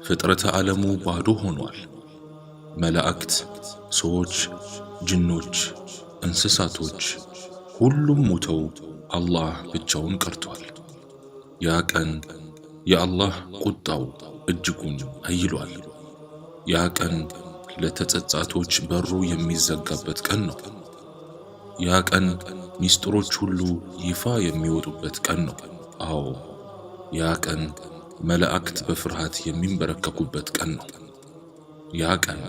ፍጥረተ ዓለሙ ባዶ ሆኗል። መላእክት፣ ሰዎች፣ ጅኖች፣ እንስሳቶች ሁሉም ሞተው አላህ ብቻውን ቀርቷል። ያ ቀን የአላህ ቁጣው እጅጉን አይሏል። ያ ቀን ለተጸጻቶች በሩ የሚዘጋበት ቀን ነው። ያ ቀን ሚስጥሮች ሁሉ ይፋ የሚወጡበት ቀን ነው። አዎ ያ ቀን መላእክት በፍርሃት የሚንበረከኩበት ቀን ነው። ያ ቀን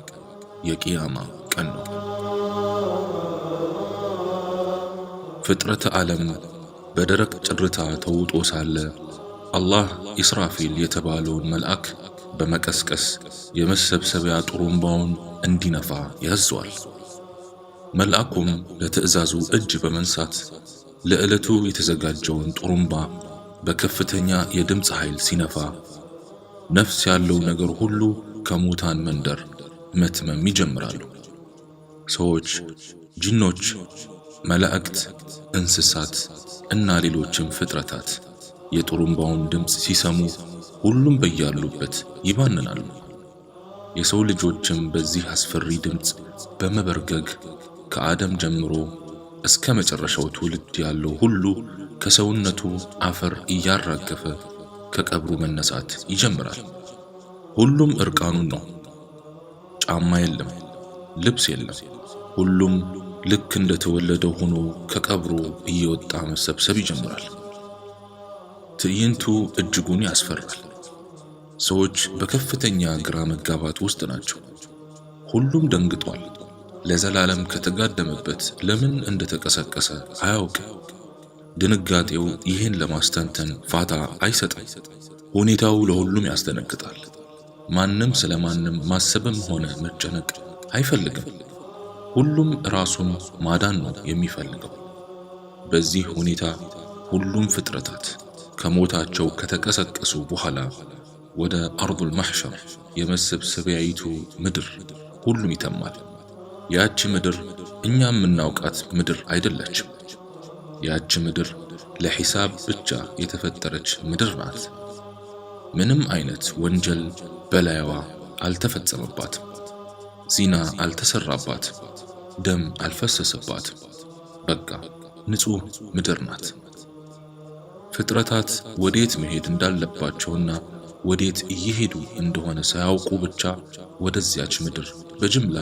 የቂያማ ቀን ነው። ፍጥረተ ዓለም በደረቅ ጭርታ ተውጦ ሳለ አላህ ኢስራፊል የተባለውን መልአክ በመቀስቀስ የመሰብሰቢያ ጥሩምባውን እንዲነፋ ያዘዋል። መልአኩም ለትዕዛዙ እጅ በመንሳት ለዕለቱ የተዘጋጀውን ጥሩምባ በከፍተኛ የድምፅ ኃይል ሲነፋ ነፍስ ያለው ነገር ሁሉ ከሙታን መንደር መትመም ይጀምራሉ። ሰዎች፣ ጂኖች፣ መላእክት፣ እንስሳት እና ሌሎችም ፍጥረታት የጥሩምባውን ድምፅ ሲሰሙ ሁሉም በያሉበት ይባንናሉ። የሰው ልጆችም በዚህ አስፈሪ ድምፅ በመበርገግ ከአደም ጀምሮ እስከ መጨረሻው ትውልድ ያለው ሁሉ ከሰውነቱ አፈር እያራገፈ ከቀብሩ መነሳት ይጀምራል። ሁሉም እርቃኑን ነው። ጫማ የለም፣ ልብስ የለም። ሁሉም ልክ እንደተወለደው ሆኖ ከቀብሩ እየወጣ መሰብሰብ ይጀምራል። ትዕይንቱ እጅጉን ያስፈራል። ሰዎች በከፍተኛ ግራ መጋባት ውስጥ ናቸው። ሁሉም ደንግጧል። ለዘላለም ከተጋደመበት ለምን እንደተቀሰቀሰ አያውቅም። ድንጋጤው ይህን ለማስተንተን ፋታ አይሰጥም። ሁኔታው ለሁሉም ያስደነግጣል። ማንም ስለማንም ማሰብም ሆነ መጨነቅ አይፈልግም። ሁሉም ራሱን ማዳን ነው የሚፈልገው። በዚህ ሁኔታ ሁሉም ፍጥረታት ከሞታቸው ከተቀሰቀሱ በኋላ ወደ አርዱል መሕሸር የመሰብሰቢያይቱ ምድር ሁሉም ይተማል። ያቺ ምድር እኛ የምናውቃት ምድር አይደለችም። ያቺ ምድር ለሒሳብ ብቻ የተፈጠረች ምድር ናት። ምንም አይነት ወንጀል በላይዋ አልተፈጸመባትም። ዚና አልተሰራባትም። ደም አልፈሰሰባትም። በቃ ንጹህ ምድር ናት። ፍጥረታት ወዴት መሄድ እንዳለባቸውና ወዴት እየሄዱ እንደሆነ ሳያውቁ ብቻ ወደዚያች ምድር በጅምላ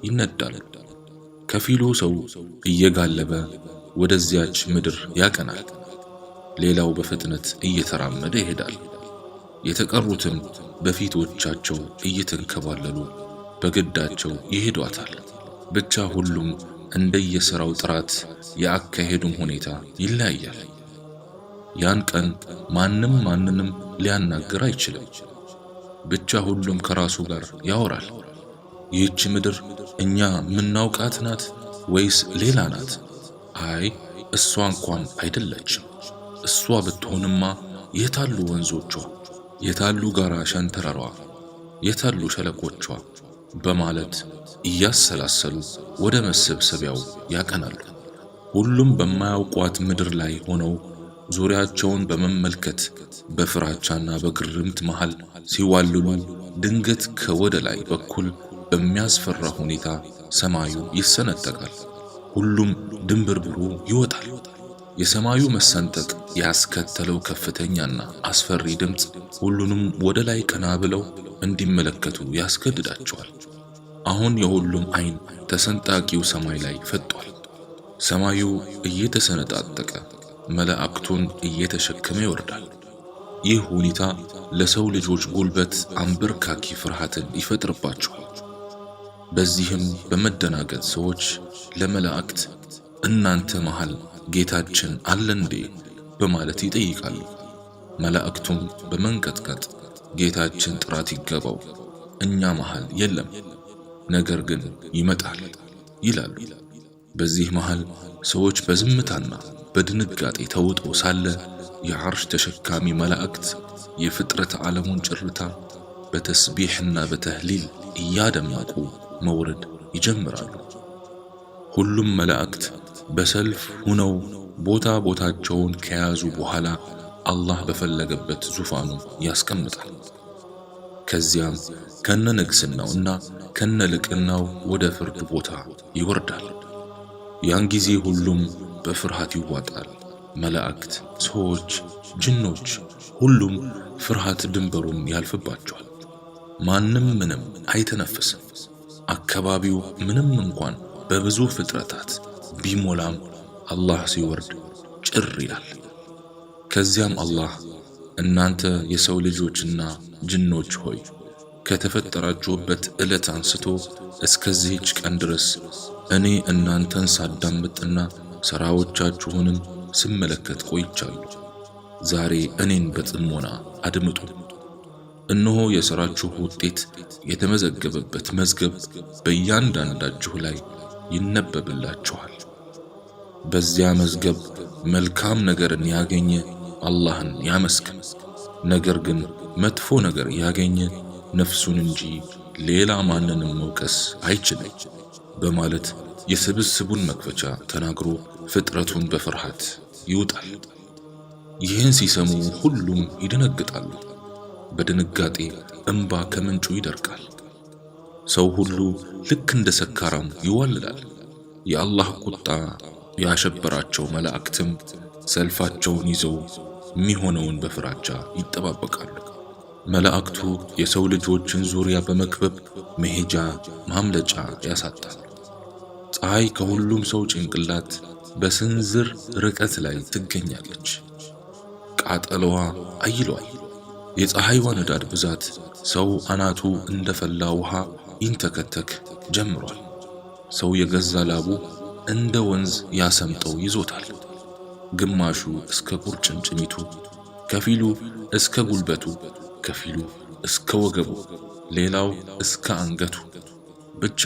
ይነዳሉ። ከፊሉ ሰው እየጋለበ ወደዚያች ምድር ያቀናል። ሌላው በፍጥነት እየተራመደ ይሄዳል። የተቀሩትም በፊቶቻቸው እየተንከባለሉ በግዳቸው ይሄዷታል። ብቻ ሁሉም እንደየሥራው ጥራት የአካሄዱም ሁኔታ ይለያያል። ያን ቀን ማንም ማንንም ሊያናግር አይችልም። ብቻ ሁሉም ከራሱ ጋር ያወራል። ይህች ምድር እኛ ምናውቃት ናት ወይስ ሌላ ናት? አይ እሷ እንኳን አይደለችም። እሷ ብትሆንማ የታሉ ወንዞቿ? የታሉ ጋራ ሸንተረሯ? የታሉ ሸለቆቿ? በማለት እያሰላሰሉ ወደ መሰብሰቢያው ያቀናሉ። ሁሉም በማያውቋት ምድር ላይ ሆነው ዙሪያቸውን በመመልከት በፍራቻና በግርምት መሃል ሲዋልሉ ድንገት ከወደ ላይ በኩል በሚያስፈራ ሁኔታ ሰማዩ ይሰነጠቃል። ሁሉም ድንብርብሩ ይወጣል። የሰማዩ መሰንጠቅ ያስከተለው ከፍተኛና አስፈሪ ድምፅ ሁሉንም ወደ ላይ ቀና ብለው እንዲመለከቱ ያስገድዳቸዋል። አሁን የሁሉም አይን ተሰንጣቂው ሰማይ ላይ ፈጥጧል። ሰማዩ እየተሰነጣጠቀ መላእክቱን እየተሸከመ ይወርዳል። ይህ ሁኔታ ለሰው ልጆች ጉልበት አንበርካኪ ፍርሃትን ይፈጥርባቸዋል። በዚህም በመደናገጥ ሰዎች ለመላእክት እናንተ መሃል ጌታችን አለ እንዴ በማለት ይጠይቃሉ። መላእክቱም በመንቀጥቀጥ ጌታችን ጥራት ይገባው፣ እኛ መሃል የለም፣ ነገር ግን ይመጣል ይላሉ። በዚህ መሃል ሰዎች በዝምታና በድንጋጤ ተውጠው ሳለ የዓርሽ ተሸካሚ መላእክት የፍጥረት ዓለሙን ጭርታ በተስቢሕና በተህሊል እያደመቁ መውረድ ይጀምራሉ። ሁሉም መላእክት በሰልፍ ሆነው ቦታቸውን ከያዙ በኋላ አላህ በፈለገበት ዙፋኑ ያስቀምጣል። ከዚያም ከነንግስናውና ከነልቅናው ወደ ፍርድ ቦታ ይወርዳል። ያን ጊዜ ሁሉም በፍርሃት ይዋጣል። መላእክት፣ ሰዎች፣ ጅኖች፣ ሁሉም ፍርሃት ድንበሩን ያልፍባቸዋል። ማንም ምንም አይተነፍስም። አካባቢው ምንም እንኳን በብዙ ፍጥረታት ቢሞላም አላህ ሲወርድ ጭር ይላል። ከዚያም አላህ እናንተ የሰው ልጆችና ጅኖች ሆይ ከተፈጠራችሁበት ዕለት አንስቶ እስከዚህች ቀን ድረስ እኔ እናንተን ሳዳምጥና ሥራዎቻችሁንም ስመለከት ቆይቻለሁ። ዛሬ እኔን በጥሞና አድምጡ። እነሆ የሥራችሁ ውጤት የተመዘገበበት መዝገብ በእያንዳንዳችሁ ላይ ይነበብላችኋል። በዚያ መዝገብ መልካም ነገርን ያገኘ አላህን ያመስግን፣ ነገር ግን መጥፎ ነገር ያገኘ ነፍሱን እንጂ ሌላ ማንንም መውቀስ አይችልም በማለት የስብስቡን መክፈቻ ተናግሮ ፍጥረቱን በፍርሃት ይውጣል። ይህን ሲሰሙ ሁሉም ይደነግጣሉ። በድንጋጤ እንባ ከምንጩ ይደርቃል። ሰው ሁሉ ልክ እንደ ሰካራም ይዋልላል። የአላህ ቁጣ ያሸበራቸው መላእክትም ሰልፋቸውን ይዘው የሚሆነውን በፍራቻ ይጠባበቃሉ። መላእክቱ የሰው ልጆችን ዙሪያ በመክበብ መሄጃ ማምለጫ ያሳጣሉ። ፀሐይ ከሁሉም ሰው ጭንቅላት በስንዝር ርቀት ላይ ትገኛለች። ቃጠሎዋ አይሏል። የፀሐይዋ ንዳድ ብዛት ሰው አናቱ እንደፈላ ውሃ ይንተከተክ ጀምሯል። ሰው የገዛ ላቡ እንደ ወንዝ ያሰምጠው ይዞታል። ግማሹ እስከ ቁርጭምጭሚቱ፣ ከፊሉ እስከ ጉልበቱ፣ ከፊሉ እስከ ወገቡ፣ ሌላው እስከ አንገቱ። ብቻ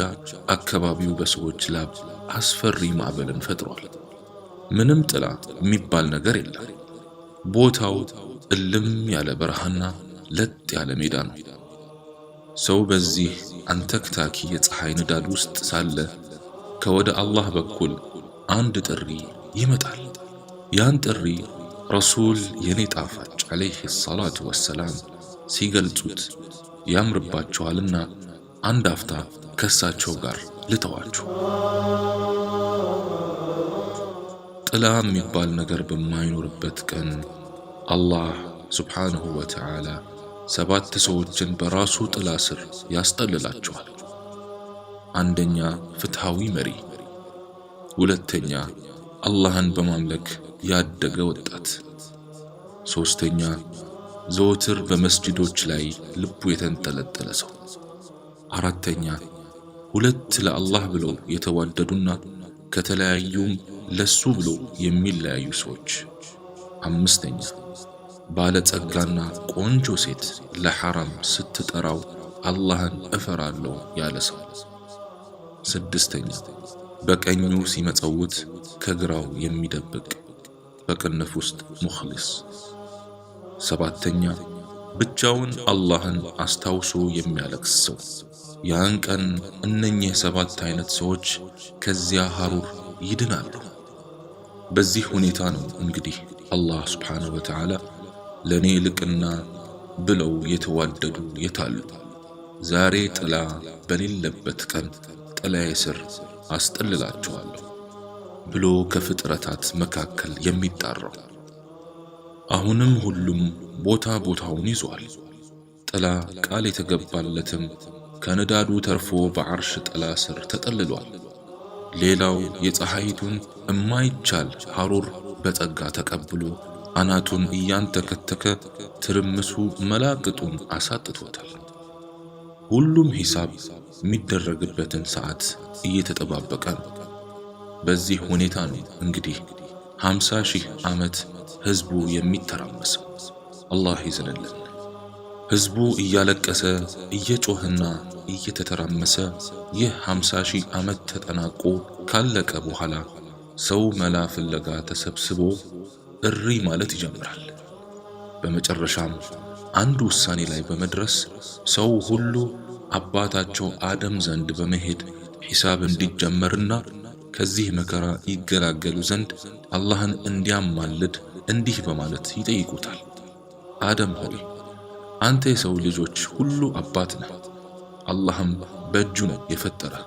አካባቢው በሰዎች ላብ አስፈሪ ማዕበልን ፈጥሯል። ምንም ጥላ የሚባል ነገር የለም። ቦታው እልም ያለ በረሃና ለጥ ያለ ሜዳ ነው። ሰው በዚህ አንተክታኪ የፀሐይ ንዳድ ውስጥ ሳለ ከወደ አላህ በኩል አንድ ጥሪ ይመጣል። ያን ጥሪ ረሱል የኔ ጣፋጭ ዓለይሂ ሰላቱ ወሰላም ሲገልጹት ያምርባቸዋልና አንድ አፍታ ከሳቸው ጋር ልተዋችሁ። ጥላ የሚባል ነገር በማይኖርበት ቀን አላህ ሱብሓነሁ ወተዓላ 7 ሰዎችን በራሱ ጥላ ስር ያስጠልላቸዋል። አንደኛ ፍትሃዊ መሪ፣ ሁለተኛ አላህን በማምለክ ያደገ ወጣት፣ ሶስተኛ ዘወትር በመስጂዶች ላይ ልቡ የተንጠለጠለ ሰው፣ አራተኛ ሁለት ለአላህ ብለው የተዋደዱና ከተለያዩም ለሱ ብለው የሚለያዩ ሰዎች፣ አምስተኛ ባለጸጋና ቆንጆ ሴት ለሐራም ስትጠራው አላህን እፈራለሁ ያለ ሰው፣ ስድስተኛ በቀኙ ሲመጸውት ከግራው የሚደብቅ በቅንፍ ውስጥ ሙኽሊስ፣ ሰባተኛ ብቻውን አላህን አስታውሶ የሚያለቅስ ሰው። ያን ቀን እነኚህ 7 አይነት ሰዎች ከዚያ ሐሩር ይድናሉ። በዚህ ሁኔታ ነው እንግዲህ አላህ ሱብሓነሁ ወተዓላ ለኔ ልቅና ብለው የተዋደዱ የታሉ ዛሬ ጥላ በሌለበት ቀን ጥላዬ ስር አስጠልላቸዋለሁ ብሎ ከፍጥረታት መካከል የሚጣራው። አሁንም ሁሉም ቦታ ቦታውን ይዟል። ጥላ ቃል የተገባለትም ከንዳዱ ተርፎ በዐርሽ ጥላ ስር ተጠልሏል። ሌላው የፀሐይቱን እማይቻል ሐሩር በጸጋ ተቀብሎ አናቱን እያንተከተከ ትርምሱ መላቅጡን አሳጥቶታል። ሁሉም ሂሳብ የሚደረግበትን ሰዓት እየተጠባበቀ ነው። በዚህ ሁኔታ ነው እንግዲህ 50,000 ዓመት ህዝቡ የሚተራመሰው። አላህ ይዘንልን። ህዝቡ እያለቀሰ እየጮህና እየተተራመሰ ይህ 50,000 ዓመት ተጠናቆ ካለቀ በኋላ ሰው መላ ፍለጋ ተሰብስቦ እሪ ማለት ይጀምራል። በመጨረሻም አንድ ውሳኔ ላይ በመድረስ ሰው ሁሉ አባታቸው አደም ዘንድ በመሄድ ሒሳብ እንዲጀመርና ከዚህ መከራ ይገላገሉ ዘንድ አላህን እንዲያማልድ እንዲህ በማለት ይጠይቁታል። አደም ሆይ አንተ የሰው ልጆች ሁሉ አባት ነህ። አላህም በእጁ ነው የፈጠረህ፣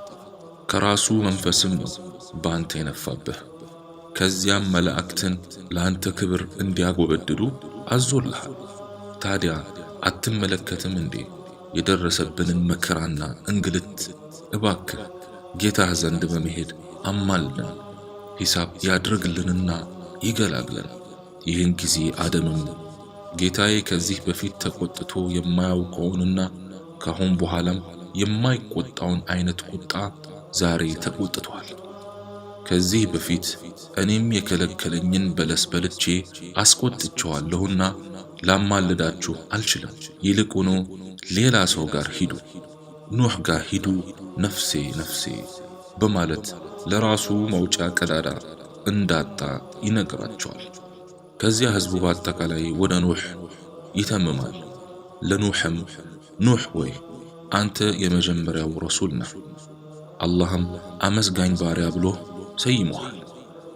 ከራሱ መንፈስም ነው በአንተ የነፋብህ። ከዚያም መላእክትን ለአንተ ክብር እንዲያጎበድዱ አዞልሃል። ታዲያ አትመለከትም እንዴ የደረሰብንን መከራና እንግልት? እባክህ ጌታህ ዘንድ በመሄድ አማልደን፣ ሂሳብ ያድርግልንና ይገላግለን። ይህን ጊዜ አደምም ጌታዬ ከዚህ በፊት ተቆጥቶ የማያውቀውንና ካሁን በኋላም የማይቆጣውን አይነት ቁጣ ዛሬ ተቆጥቷል። ከዚህ በፊት እኔም የከለከለኝን በለስ በልቼ አስቆጥቼዋለሁና ላማልዳችሁ አልችልም። ይልቁኑ ሌላ ሰው ጋር ሂዱ፣ ኑህ ጋር ሂዱ፣ ነፍሴ ነፍሴ በማለት ለራሱ መውጫ ቀዳዳ እንዳጣ ይነግራቸዋል። ከዚያ ህዝቡ በአጠቃላይ ወደ ኑህ ይተምማል። ለኑህም ኑህ ወይ አንተ የመጀመሪያው ረሱል ነህ፣ አላህም አመስጋኝ ባሪያ ብሎ ሰይሞሃል።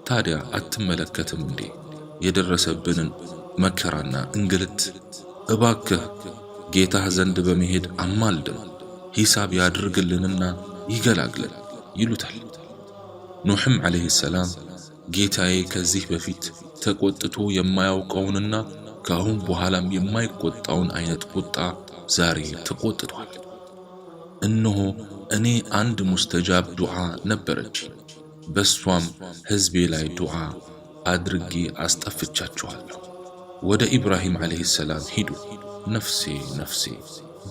ታዲያ አትመለከትም እንዴ የደረሰብንን መከራና እንግልት? እባክህ ጌታህ ዘንድ በመሄድ አማልደን፣ ሂሳብ ያድርግልንና ይገላግለን ይሉታል። ኑህም ዓለይሂ ሰላም ጌታዬ ከዚህ በፊት ተቆጥቶ የማያውቀውንና ካሁን በኋላም የማይቆጣውን አይነት ቁጣ ዛሬ ተቆጥቷል። እነሆ እኔ አንድ ሙስተጃብ ዱዓ ነበረች፣ በሷም ህዝቤ ላይ ዱዓ አድርጌ አስጠፍቻችኋለሁ። ወደ ኢብራሂም ዓለይሂ ሰላም ሂዱ፣ ነፍሴ ነፍሴ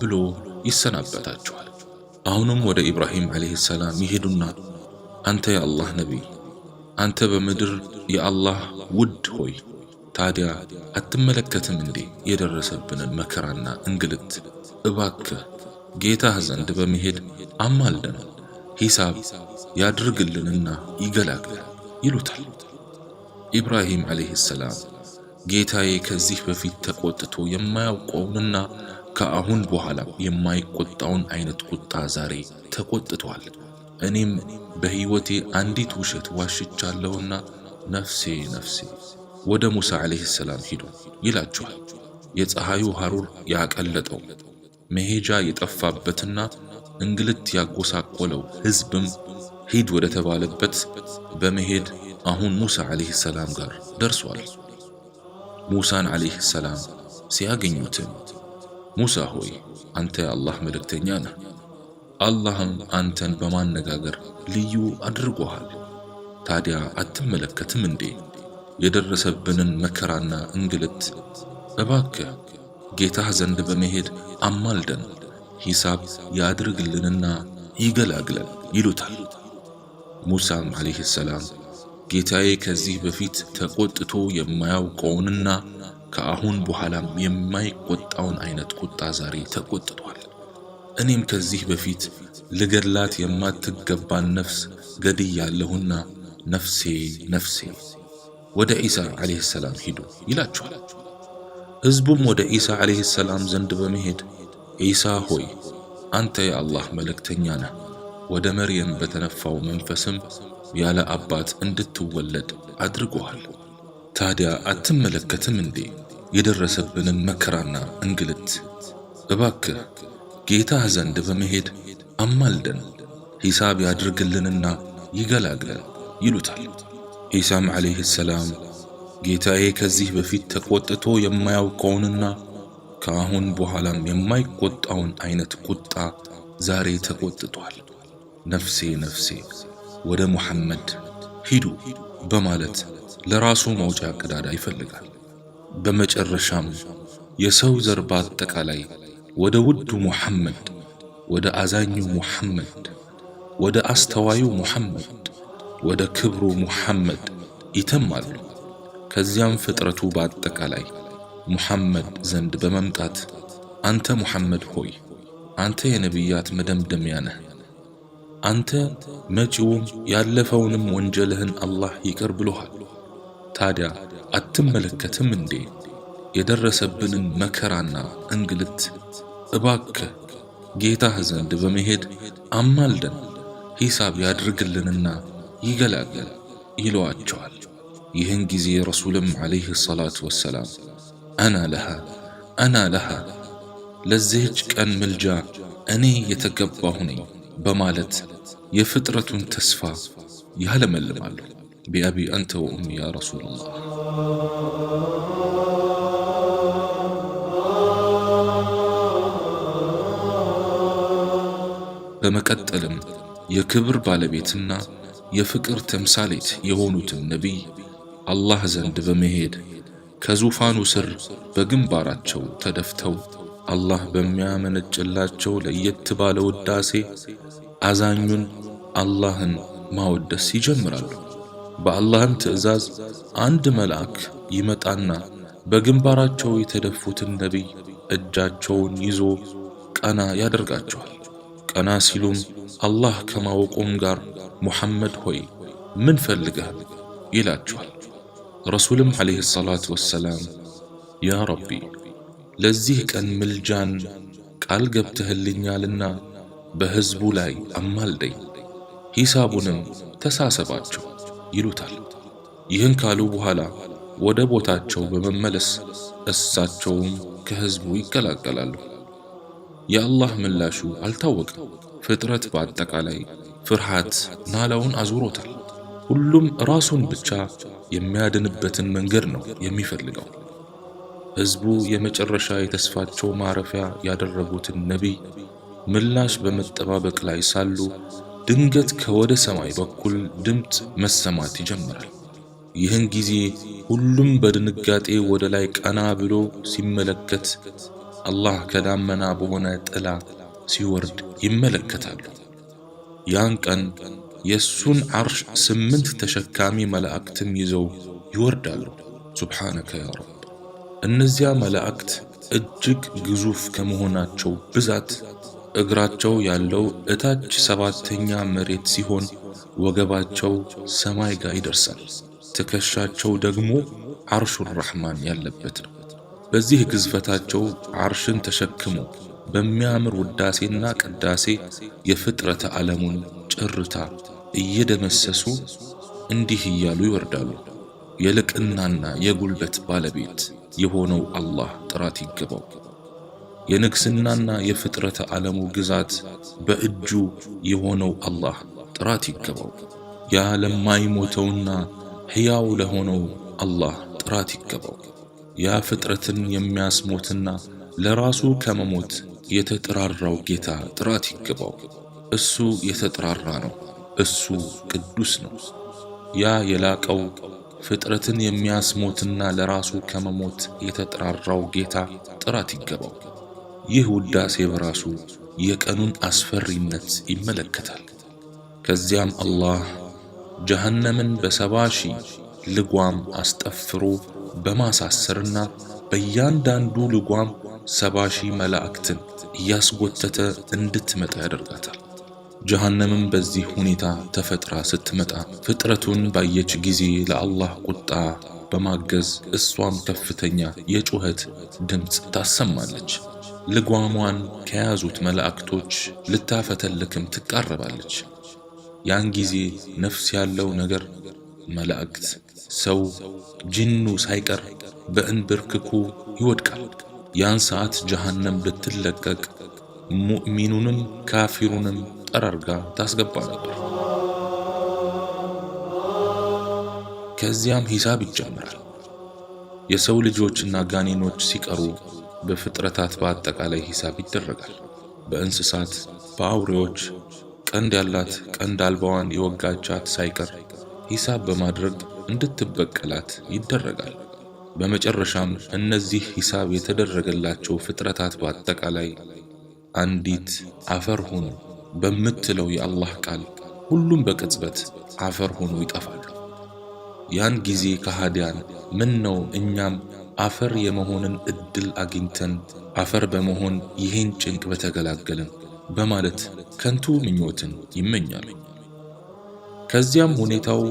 ብሎ ይሰናበታችኋል። አሁንም ወደ ኢብራሂም ዓለይሂ ሰላም ይሄዱና አንተ የአላህ ነቢይ፣ አንተ በምድር የአላህ ውድ ሆይ ታዲያ አትመለከትም እንዴ የደረሰብንን መከራና እንግልት? እባክህ ጌታህ ዘንድ በመሄድ አማልደን፣ ሂሳብ ያድርግልንና ይገላግለን ይሉታል። ኢብራሂም ዓለይሂ ሰላም ጌታዬ ከዚህ በፊት ተቆጥቶ የማያውቀውንና ከአሁን በኋላ የማይቆጣውን አይነት ቁጣ ዛሬ ተቆጥቷል። እኔም በህይወቴ አንዲት ውሸት ዋሽቻለሁና ነፍሴ ነፍሴ ወደ ሙሳ ዓለይሂ ሰላም ሂዱ ይላችኋል። የፀሐዩ ሐሩር ያቀለጠው መሄጃ የጠፋበትና እንግልት ያጎሳቆለው ህዝብም ሂድ ወደ ተባለበት በመሄድ አሁን ሙሳ ዓለይሂ ሰላም ጋር ደርሷል። ሙሳን ዓለይሂ ሰላም ሲያገኙትም ሙሳ ሆይ አንተ የአላህ መልእክተኛ ነህ፣ አላህም አንተን በማነጋገር ልዩ አድርጎሃል። ታዲያ አትመለከትም እንዴ የደረሰብንን መከራና እንግልት? እባክህ ጌታህ ዘንድ በመሄድ አማልደን፣ ሂሳብ ያድርግልንና ይገላግለን ይሉታል። ሙሳም ዓለይሂ ሰላም ጌታዬ ከዚህ በፊት ተቆጥቶ የማያውቀውንና ከአሁን በኋላም የማይቆጣውን አይነት ቁጣ ዛሬ ተቆጥቷል። እኔም ከዚህ በፊት ልገድላት የማትገባን ነፍስ ገድያለሁና ነፍሴ ነፍሴ ወደ ኢሳ ዓለይሂ ሰላም ሂዱ ይላችኋል። ህዝቡም ወደ ኢሳ ዓለይሂ ሰላም ዘንድ በመሄድ ኢሳ ሆይ አንተ የአላህ መልእክተኛ ነህ፣ ወደ መርየም በተነፋው መንፈስም ያለ አባት እንድትወለድ አድርጎሃል። ታዲያ አትመለከትም እንዴ የደረሰብንን መከራና እንግልት? እባክህ ጌታህ ዘንድ በመሄድ አማልደን፣ ሂሳብ ያድርግልንና ይገላግለን ይሉታል። ኢሳም ዓለይሂ ሰላም ጌታዬ ከዚህ በፊት ተቆጥቶ የማያውቀውንና ከአሁን በኋላም የማይቆጣውን አይነት ቁጣ ዛሬ ተቆጥቷል። ነፍሴ ነፍሴ ወደ ሙሐመድ ሂዱ በማለት ለራሱ መውጫ ቀዳዳ ይፈልጋል። በመጨረሻም የሰው ዘር በአጠቃላይ ወደ ውዱ ሙሐመድ፣ ወደ አዛኙ ሙሐመድ፣ ወደ አስተዋዩ ሙሐመድ፣ ወደ ክብሩ ሙሐመድ ይተማሉ። ከዚያም ፍጥረቱ በአጠቃላይ ሙሐመድ ዘንድ በመምጣት አንተ ሙሐመድ ሆይ አንተ የነቢያት መደምደሚያ ነህ፣ አንተ መጪውም ያለፈውንም ወንጀልህን አላህ ይቅር ብሎሃል። ታዲያ አትመለከትም እንዴ የደረሰብንን መከራና እንግልት? እባክህ ጌታህ ዘንድ በመሄድ አማልደን፣ ሂሳብ ያድርግልንና ይገላግለን ይለዋቸዋል። ይህን ጊዜ ረሱልም ዓለይሂ ሰላቱ ወሰላም አና ለሃ ለዚህች ቀን ምልጃ እኔ የተገባሁ ነኝ በማለት የፍጥረቱን ተስፋ ያለመልማሉ። ቢአቢ አንተ ወኡሚ ያ ረሱለላህ። በመቀጠልም የክብር ባለቤትና የፍቅር ተምሳሌት የሆኑትን ነቢይ አላህ ዘንድ በመሄድ ከዙፋኑ ስር በግንባራቸው ተደፍተው አላህ በሚያመነጭላቸው ለየት ባለ ውዳሴ አዛኙን አላህን ማወደስ ይጀምራሉ። በአላህም ትዕዛዝ አንድ መልአክ ይመጣና በግንባራቸው የተደፉትን ነቢይ እጃቸውን ይዞ ቀና ያደርጋቸዋል። ቀና ሲሉም አላህ ከማወቁም ጋር ሙሐመድ ሆይ ምን ፈልገህ ይላቸዋል። ረሱልም ዓለይሂ ሰላቱ ወሰላም ያ ረቢ ለዚህ ቀን ምልጃን ቃል ገብተህልኛልና በሕዝቡ ላይ አማልደኝ፣ ሂሳቡንም ተሳሰባቸው ይሉታል። ይህን ካሉ በኋላ ወደ ቦታቸው በመመለስ እሳቸውም ከሕዝቡ ይቀላቀላሉ። የአላህ ምላሹ አልታወቀም። ፍጥረት በአጠቃላይ ፍርሃት ናላውን አዙሮታል። ሁሉም ራሱን ብቻ የሚያድንበትን መንገድ ነው የሚፈልገው። ሕዝቡ የመጨረሻ የተስፋቸው ማረፊያ ያደረጉትን ነቢይ ምላሽ በመጠባበቅ ላይ ሳሉ ድንገት ከወደ ሰማይ በኩል ድምፅ መሰማት ይጀምራል። ይህን ጊዜ ሁሉም በድንጋጤ ወደ ላይ ቀና ብሎ ሲመለከት አላህ ከዳመና በሆነ ጥላ ሲወርድ ይመለከታሉ። ያን ቀን የሱን ዓርሽ 8 ተሸካሚ መላእክትም ይዘው ይወርዳሉ። ሱብሓነከ ያ ረብ። እነዚያ መላእክት እጅግ ግዙፍ ከመሆናቸው ብዛት እግራቸው ያለው እታች 7ኛ መሬት ሲሆን ወገባቸው ሰማይ ጋር ይደርሳል። ትከሻቸው ደግሞ ዓርሹር ረሕማን ያለበት ነው። በዚህ ግዝፈታቸው ዓርሽን ተሸክሞ በሚያምር ውዳሴና ቅዳሴ የፍጥረተ ዓለሙን ጭርታ እየደመሰሱ እንዲህ እያሉ ይወርዳሉ። የልቅናና የጉልበት ባለቤት የሆነው አላህ ጥራት ይገባው። የንግስናና የፍጥረተ ዓለሙ ግዛት በእጁ የሆነው አላህ ጥራት ይገባው። ያ ለማይሞተውና ሕያው ለሆነው አላህ ጥራት ይገባው። ያ ፍጥረትን የሚያስሞትና ለራሱ ከመሞት የተጠራራው ጌታ ጥራት ይገባው። እሱ የተጠራራ ነው። እሱ ቅዱስ ነው። ያ የላቀው ፍጥረትን የሚያስሞትና ለራሱ ከመሞት የተጠራራው ጌታ ጥራት ይገባው። ይህ ውዳሴ በራሱ የቀኑን አስፈሪነት ይመለከታል። ከዚያም አላህ ጀሃነምን በ70,000 ልጓም አስጠፍሮ በማሳሰርና በእያንዳንዱ ልጓም 70,000 መላእክትን እያስጎተተ እንድትመጣ ያደርጋታል። ጀሃነምም በዚህ ሁኔታ ተፈጥራ ስትመጣ ፍጥረቱን ባየች ጊዜ ለአላህ ቁጣ በማገዝ እሷም ከፍተኛ የጩኸት ድምፅ ታሰማለች። ልጓሟን ከያዙት መላእክቶች ልታፈተልክም ትቃረባለች። ያን ጊዜ ነፍስ ያለው ነገር መላእክት፣ ሰው፣ ጂኑ ሳይቀር በእንብርክኩ ይወድቃል። ያን ሰዓት ጀሃነም ብትለቀቅ ሙእሚኑንም ካፊሩንም ጠራርጋ ታስገባ ነበር። ከዚያም ሂሳብ ይጀምራል። የሰው ልጆችና ጋኔኖች ሲቀሩ በፍጥረታት በአጠቃላይ ሂሳብ ይደረጋል። በእንስሳት፣ በአውሬዎች፣ ቀንድ ያላት ቀንድ አልባዋን የወጋቻት ሳይቀር ሂሳብ በማድረግ እንድትበቀላት ይደረጋል። በመጨረሻም እነዚህ ሂሳብ የተደረገላቸው ፍጥረታት በአጠቃላይ አንዲት አፈር ሆኑ በምትለው የአላህ ቃል ሁሉም በቅጽበት አፈር ሆኖ ይጠፋሉ። ያን ጊዜ ከሃዲያን ምን ነው እኛም አፈር የመሆንን እድል አግኝተን አፈር በመሆን ይሄን ጭንቅ በተገላገልን በማለት ከንቱ ምኞትን ይመኛሉ። ከዚያም ሁኔታው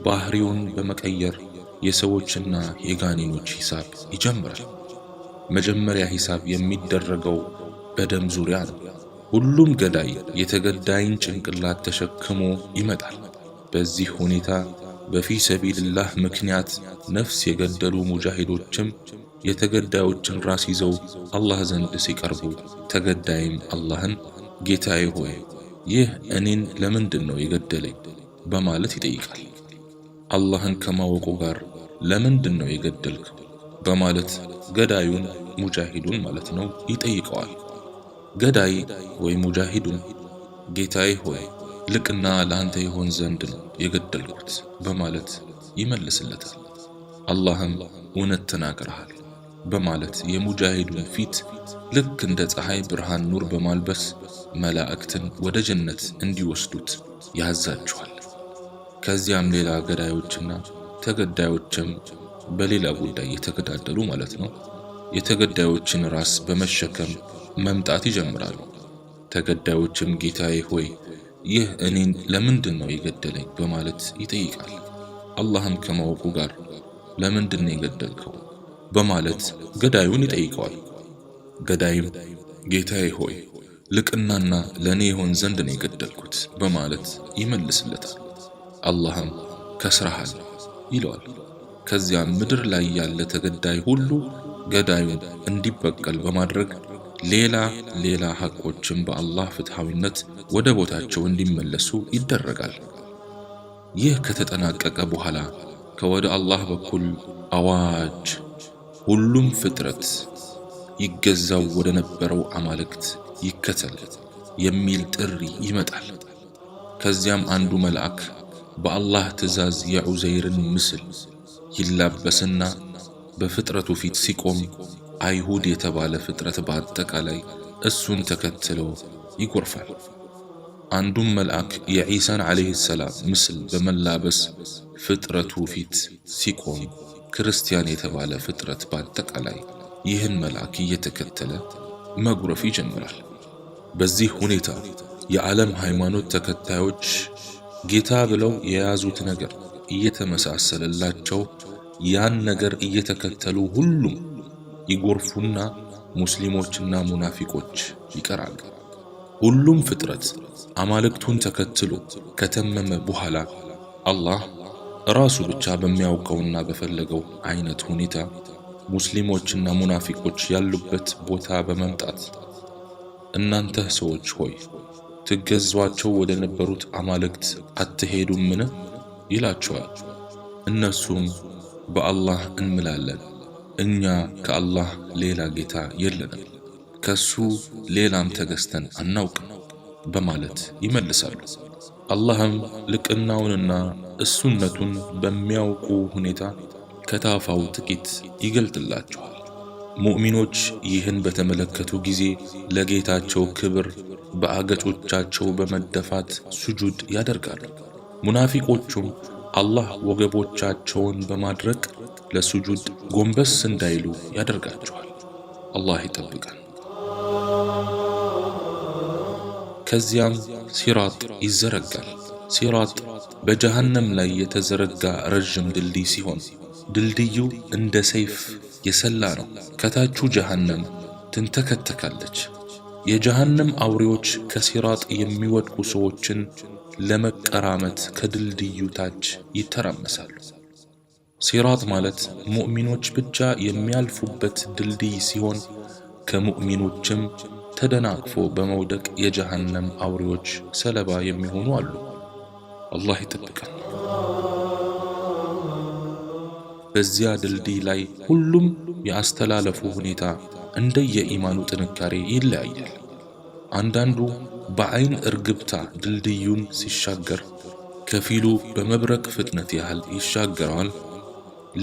ባህሪውን በመቀየር የሰዎችና የጋኔኖች ሂሳብ ይጀምራል። መጀመሪያ ሂሳብ የሚደረገው በደም ዙሪያ ነው። ሁሉም ገዳይ የተገዳይን ጭንቅላት ተሸክሞ ይመጣል። በዚህ ሁኔታ በፊ ሰቢልላህ ምክንያት ነፍስ የገደሉ ሙጃሂዶችም የተገዳዮችን ራስ ይዘው አላህ ዘንድ ሲቀርቡ ተገዳይም አላህን ጌታዬ ሆይ ይህ እኔን ለምንድነው የገደለኝ በማለት ይጠይቃል። አላህን ከማወቁ ጋር ለምንድነው የገደልከው በማለት ገዳዩን ሙጃሂዱን ማለት ነው ይጠይቀዋል። ገዳይ ወይ ሙጃሂዱን ጌታዬ ሆይ ልቅና ለአንተ ይሆን ዘንድ ነው የገደልኩት በማለት ይመልስለታል። አላህም እውነት ተናግረሃል በማለት የሙጃሂዱን ፊት ልክ እንደ ፀሐይ ብርሃን ኑር በማልበስ መላእክትን ወደ ጀነት እንዲወስዱት ያዛቸዋል። ከዚያም ሌላ ገዳዮችና ተገዳዮችም በሌላ ጉዳይ የተገዳደሉ ማለት ነው የተገዳዮችን ራስ በመሸከም መምጣት ይጀምራሉ። ተገዳዮችም ጌታዬ ሆይ ይህ እኔን ለምንድነው የገደለኝ በማለት ይጠይቃል። አላህም ከማወቁ ጋር ለምንድነው የገደልከው በማለት ገዳዩን ይጠይቀዋል። ገዳይም ጌታዬ ሆይ ልቅናና ለኔ ይሆን ዘንድ ነው የገደልኩት በማለት ይመልስለታል። አላህም ከስራሃል ይለዋል። ከዚያም ምድር ላይ ያለ ተገዳይ ሁሉ ገዳዩን እንዲበቀል በማድረግ ሌላ ሐቆችን በአላህ ፍትሃዊነት ወደ ቦታቸው እንዲመለሱ ይደረጋል። ይህ ከተጠናቀቀ በኋላ ከወደ አላህ በኩል አዋጅ ሁሉም ፍጥረት ይገዛው ወደ ነበረው አማልክት ይከተል የሚል ጥሪ ይመጣል። ከዚያም አንዱ መልአክ በአላህ ትእዛዝ የዑዘይርን ምስል ይላበስና በፍጥረቱ ፊት ሲቆም አይሁድ የተባለ ፍጥረት በአጠቃላይ እሱን ተከትለው ይጎርፋል። አንዱም መልአክ የዒሳን ዓለይሂ ሰላም ምስል በመላበስ ፍጥረቱ ፊት ሲቆም ክርስቲያን የተባለ ፍጥረት በአጠቃላይ ይህን መልአክ እየተከተለ መጉረፍ ይጀምራል። በዚህ ሁኔታ የዓለም ሃይማኖት ተከታዮች ጌታ ብለው የያዙት ነገር እየተመሳሰለላቸው ያን ነገር እየተከተሉ ሁሉም ይጎርፉና ሙስሊሞችና ሙናፊቆች ይቀራሉ። ሁሉም ፍጥረት አማልክቱን ተከትሎ ከተመመ በኋላ አላህ ራሱ ብቻ በሚያውቀውና በፈለገው አይነት ሁኔታ ሙስሊሞችና ሙናፊቆች ያሉበት ቦታ በመምጣት እናንተ ሰዎች ሆይ ትገዟቸው ወደ ነበሩት አማልክት አትሄዱምን ይላቸዋል። እነሱም በአላህ እንምላለን፣ እኛ ከአላህ ሌላ ጌታ የለንም፣ ከሱ ሌላም ተገዝተን አናውቅም በማለት ይመልሳሉ። አላህም ልቅናውንና እሱነቱን በሚያውቁ ሁኔታ ከታፋው ጥቂት ይገልጥላቸዋል። ሙእሚኖች ይህን በተመለከቱ ጊዜ ለጌታቸው ክብር በአገጮቻቸው በመደፋት ስጁድ ያደርጋሉ። ሙናፊቆቹም አላህ ወገቦቻቸውን በማድረቅ ለስጁድ ጎንበስ እንዳይሉ ያደርጋቸዋል። አላህ ይጠብቃል። ከዚያም ሲራጥ ይዘረጋል። ሲራጥ በጀሃነም ላይ የተዘረጋ ረጅም ድልድይ ሲሆን ድልድዩ እንደ ሰይፍ የሰላ ነው። ከታቹ ጀሃነም ትንተከተካለች። የጀሃነም አውሬዎች ከሲራጥ የሚወድቁ ሰዎችን ለመቀራመት ከድልድዩ ታች ይተራመሳሉ። ሲራጥ ማለት ሙእሚኖች ብቻ የሚያልፉበት ድልድይ ሲሆን ከሙእሚኖችም ተደናቅፎ በመውደቅ የጀሃነም አውሬዎች ሰለባ የሚሆኑ አሉ። አላህ ይጠብቃል። በዚያ ድልድይ ላይ ሁሉም የአስተላለፉ ሁኔታ እንደየኢማኑ ጥንካሬ ይለያያል። አንዳንዱ በአይን እርግብታ ድልድዩን ሲሻገር ከፊሉ በመብረቅ ፍጥነት ያህል ይሻገረዋል።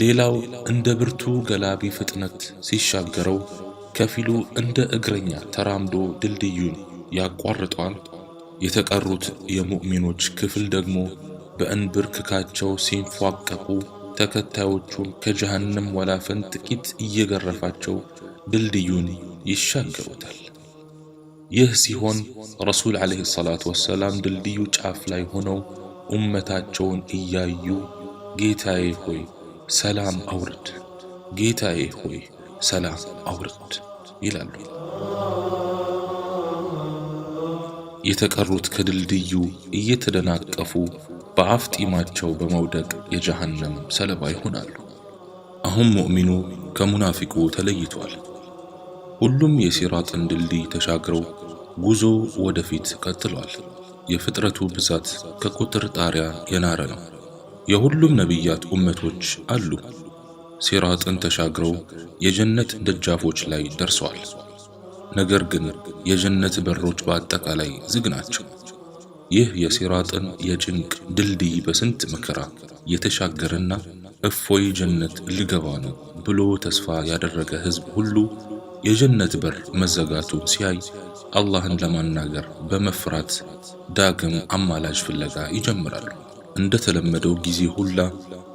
ሌላው እንደ ብርቱ ገላቢ ፍጥነት ሲሻገረው ከፊሉ እንደ እግረኛ ተራምዶ ድልድዩን ያቋርጠዋል። የተቀሩት የሙእሚኖች ክፍል ደግሞ በእንብርክካቸው ሲንፏቀቁ ተከታዮቹን ከጀሃነም ወላፈን ጥቂት እየገረፋቸው ድልድዩን ይሻገሩታል። ይህ ሲሆን ረሱል ዓለይሂ ሰላቱ ወሰላም ድልድዩ ጫፍ ላይ ሆነው ኡመታቸውን እያዩ ጌታዬ ሆይ ሰላም አውርድ፣ ጌታዬ ሆይ ሰላም አውርድ ይላሉ። የተቀሩት ከድልድዩ እየተደናቀፉ በአፍጢማቸው በመውደቅ የጀሃነም ሰለባ ይሆናሉ። አሁን ሙእሚኑ ከሙናፊቁ ተለይቷል። ሁሉም የሲራጥን ድልድይ ተሻግረው ጉዞ ወደፊት ቀጥሏል። የፍጥረቱ ብዛት ከቁጥር ጣሪያ የናረ ነው። የሁሉም ነቢያት ኡመቶች አሉ። ሲራጥን ተሻግረው የጀነት ደጃፎች ላይ ደርሰዋል። ነገር ግን የጀነት በሮች በአጠቃላይ ዝግ ናቸው። ይህ የሲራጥን የጭንቅ ድልድይ በስንት መከራ የተሻገረና እፎይ ጀነት ሊገባ ነው ብሎ ተስፋ ያደረገ ህዝብ ሁሉ የጀነት በር መዘጋቱን ሲያይ አላህን ለማናገር በመፍራት ዳግም አማላጅ ፍለጋ ይጀምራሉ። እንደተለመደው ጊዜ ሁላ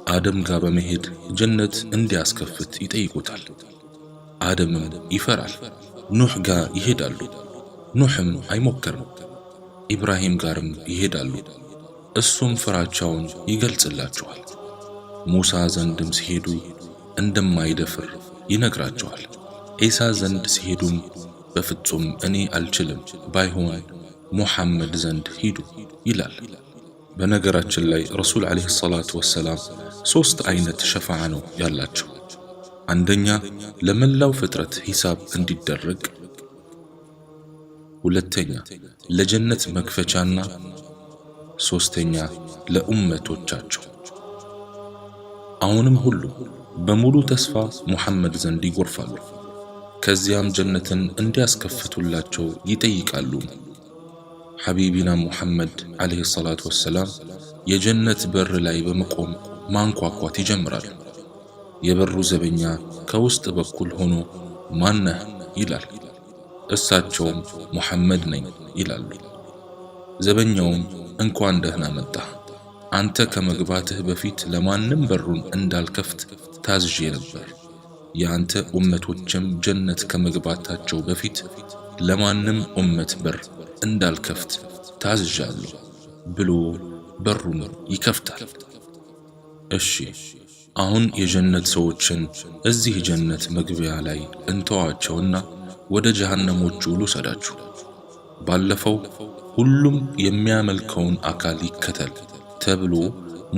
አደም ጋር በመሄድ ጀነት እንዲያስከፍት ይጠይቁታል። አደምም ይፈራል። ኑህ ጋር ይሄዳሉ። ኑህም አይሞክርም። ኢብራሂም ጋርም ይሄዳሉ። እሱም ፍራቻውን ይገልጽላቸዋል። ሙሳ ዘንድም ሲሄዱ እንደማይደፍር ይነግራቸዋል። ኢሳ ዘንድ ሲሄዱም በፍጹም እኔ አልችልም፣ ባይሆን ሙሐመድ ዘንድ ሂዱ ይላል። በነገራችን ላይ ረሱል ዓለይሂ ሰላቱ ወሰላም 3 አይነት ሸፋዓ ነው ያላቸው። አንደኛ ለመላው ፍጥረት ሂሳብ እንዲደረግ፣ ሁለተኛ ለጀነት መክፈቻና ሶስተኛ ለኡመቶቻቸው። አሁንም ሁሉ በሙሉ ተስፋ ሙሐመድ ዘንድ ይጎርፋሉ። ከዚያም ጀነትን እንዲያስከፍቱላቸው ይጠይቃሉ። ሐቢቢና ሙሐመድ ዓለይሂ ሰላቱ ወሰላም የጀነት በር ላይ በመቆም ማንኳኳት ይጀምራሉ። የበሩ ዘበኛ ከውስጥ በኩል ሆኖ ማነህ ይላል። እሳቸውም ሙሐመድ ነኝ ይላሉ። ዘበኛውም እንኳን ደህና መጣህ፣ አንተ ከመግባትህ በፊት ለማንም በሩን እንዳልከፍት ታዝዤ ነበር። የአንተ ኡመቶችም ጀነት ከመግባታቸው በፊት ለማንም ኡመት በር እንዳልከፍት ታዝዣለሁ ብሎ በሩን ይከፍታል። እሺ አሁን የጀነት ሰዎችን እዚህ ጀነት መግቢያ ላይ እንተዋቸውና ወደ ጀሃነሞቹ ልውሰዳችሁ። ባለፈው ሁሉም የሚያመልከውን አካል ይከተል ተብሎ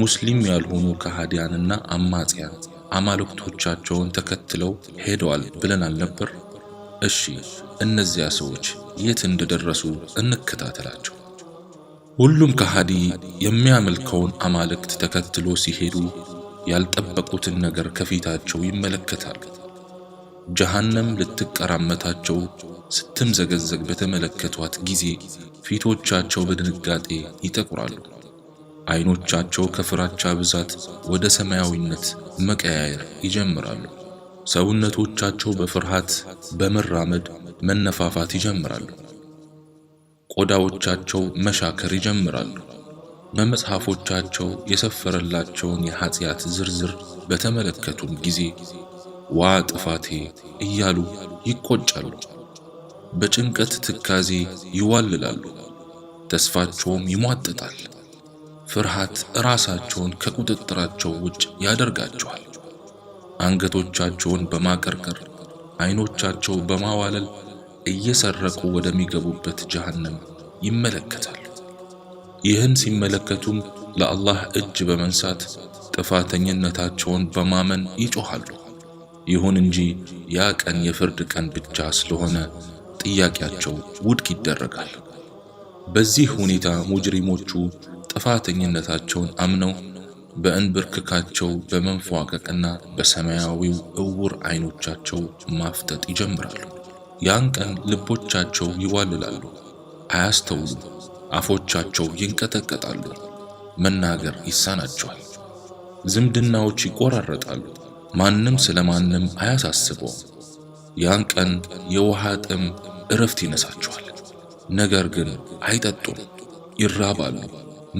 ሙስሊም ያልሆኑ ከሃዲያንና አማጽያን አማልክቶቻቸውን ተከትለው ሄደዋል ብለናል ነበር። እሺ እነዚያ ሰዎች የት እንደደረሱ እንከታተላቸው። ሁሉም ከሃዲ የሚያመልከውን አማልክት ተከትሎ ሲሄዱ ያልጠበቁትን ነገር ከፊታቸው ይመለከታሉ። ጀሃነም ልትቀራመታቸው ስትምዘገዘግ በተመለከቷት ጊዜ ፊቶቻቸው በድንጋጤ ይጠቁራሉ። አይኖቻቸው ከፍራቻ ብዛት ወደ ሰማያዊነት መቀያየር ይጀምራሉ። ሰውነቶቻቸው በፍርሃት በመራመድ መነፋፋት ይጀምራሉ። ቆዳዎቻቸው መሻከር ይጀምራሉ። በመጽሐፎቻቸው የሰፈረላቸውን የኃጢአት ዝርዝር በተመለከቱም ጊዜ ዋ ጥፋቴ እያሉ ይቆጫሉ። በጭንቀት ትካዜ ይዋልላሉ። ተስፋቸውም ይሟጥጣል። ፍርሃት ራሳቸውን ከቁጥጥራቸው ውጭ ያደርጋቸዋል። አንገቶቻቸውን በማቀርቀር አይኖቻቸው በማዋለል እየሰረቁ ወደሚገቡበት ጀሃነም ይመለከታሉ። ይህን ሲመለከቱም ለአላህ እጅ በመንሳት ጥፋተኝነታቸውን በማመን ይጮኻሉ። ይሁን እንጂ ያ ቀን የፍርድ ቀን ብቻ ስለሆነ ጥያቄያቸው ውድቅ ይደረጋል። በዚህ ሁኔታ ሙጅሪሞቹ ጥፋተኝነታቸውን አምነው በእንብርክካቸው በመንፏቀቅና በሰማያዊው እውር አይኖቻቸው ማፍጠጥ ይጀምራሉ። ያን ቀን ልቦቻቸው ይዋልላሉ፣ አያስተውሉም። አፎቻቸው ይንቀጠቀጣሉ፣ መናገር ይሳናቸዋል። ዝምድናዎች ይቆራረጣሉ፣ ማንም ስለማንም አያሳስበውም። ያን ቀን የውሃ ጥም እረፍት ይነሳቸዋል። ነገር ግን አይጠጡም፣ ይራባሉ፣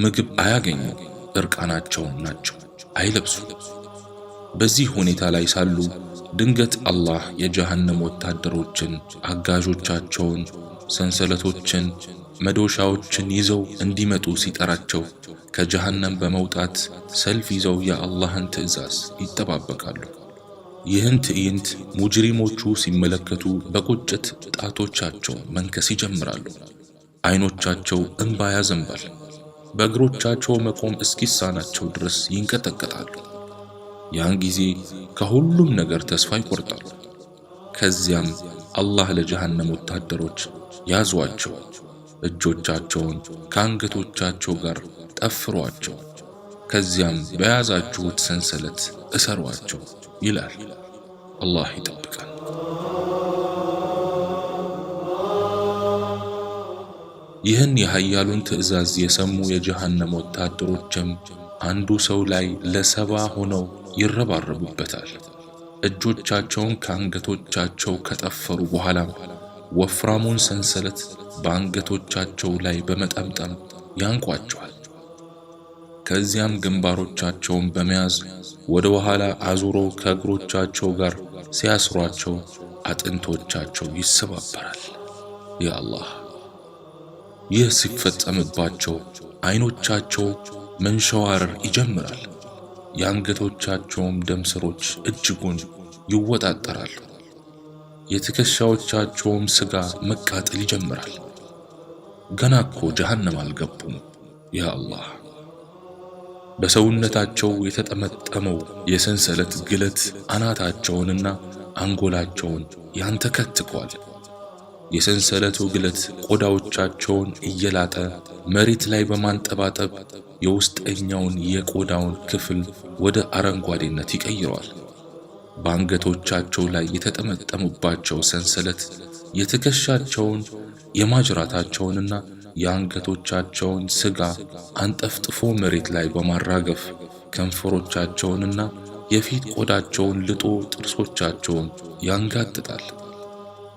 ምግብ አያገኙም፣ እርቃናቸውን ናቸው፣ አይለብሱም። በዚህ ሁኔታ ላይ ሳሉ ድንገት አላህ የጀሃነም ወታደሮችን፣ አጋዦቻቸውን፣ ሰንሰለቶችን፣ መዶሻዎችን ይዘው እንዲመጡ ሲጠራቸው ከጀሃነም በመውጣት ሰልፍ ይዘው የአላህን ትዕዛዝ ይጠባበቃሉ። ይህን ትዕይንት ሙጅሪሞቹ ሲመለከቱ በቁጭት ጣቶቻቸው መንከስ ይጀምራሉ። አይኖቻቸው እንባ ያዘንባል። በእግሮቻቸው መቆም እስኪሳናቸው ድረስ ይንቀጠቀጣሉ። ያን ጊዜ ከሁሉም ነገር ተስፋ ይቆርጣሉ። ከዚያም አላህ ለጀሃነም ወታደሮች ያዟቸው፣ እጆቻቸውን ከአንገቶቻቸው ጋር ጠፍሯቸው፣ ከዚያም በያዛችሁት ሰንሰለት እሰሯቸው ይላል። አላህ ይጠብቃል። ይህን የኃያሉን ትዕዛዝ የሰሙ የጀሃነም ወታደሮችም አንዱ ሰው ላይ ለ70 ሆነው ይረባረቡበታል። እጆቻቸውን ከአንገቶቻቸው ከጠፈሩ በኋላም ወፍራሙን ሰንሰለት በአንገቶቻቸው ላይ በመጠምጠም ያንቋቸዋል። ከዚያም ግንባሮቻቸውን በመያዝ ወደ ኋላ አዙሮ ከእግሮቻቸው ጋር ሲያስሯቸው አጥንቶቻቸው ይሰባበራል። ያ አላህ! ይህ ሲፈጸምባቸው አይኖቻቸው መንሸዋረር ይጀምራል። የአንገቶቻቸውም ደም ስሮች እጅጉን ይወጣጠራሉ። የትከሻዎቻቸውም ስጋ መቃጠል ይጀምራል። ገና እኮ ጀሃነም አልገቡም። ያ አላህ! በሰውነታቸው የተጠመጠመው የሰንሰለት ግለት አናታቸውንና አንጎላቸውን ያንተከትከዋል። የሰንሰለቱ ግለት ቆዳዎቻቸውን እየላጠ መሬት ላይ በማንጠባጠብ የውስጠኛውን የቆዳውን ክፍል ወደ አረንጓዴነት ይቀይረዋል። በአንገቶቻቸው ላይ የተጠመጠሙባቸው ሰንሰለት የትከሻቸውን የማጅራታቸውንና የአንገቶቻቸውን ስጋ አንጠፍጥፎ መሬት ላይ በማራገፍ ከንፈሮቻቸውንና የፊት ቆዳቸውን ልጦ ጥርሶቻቸውን ያንጋጥጣል።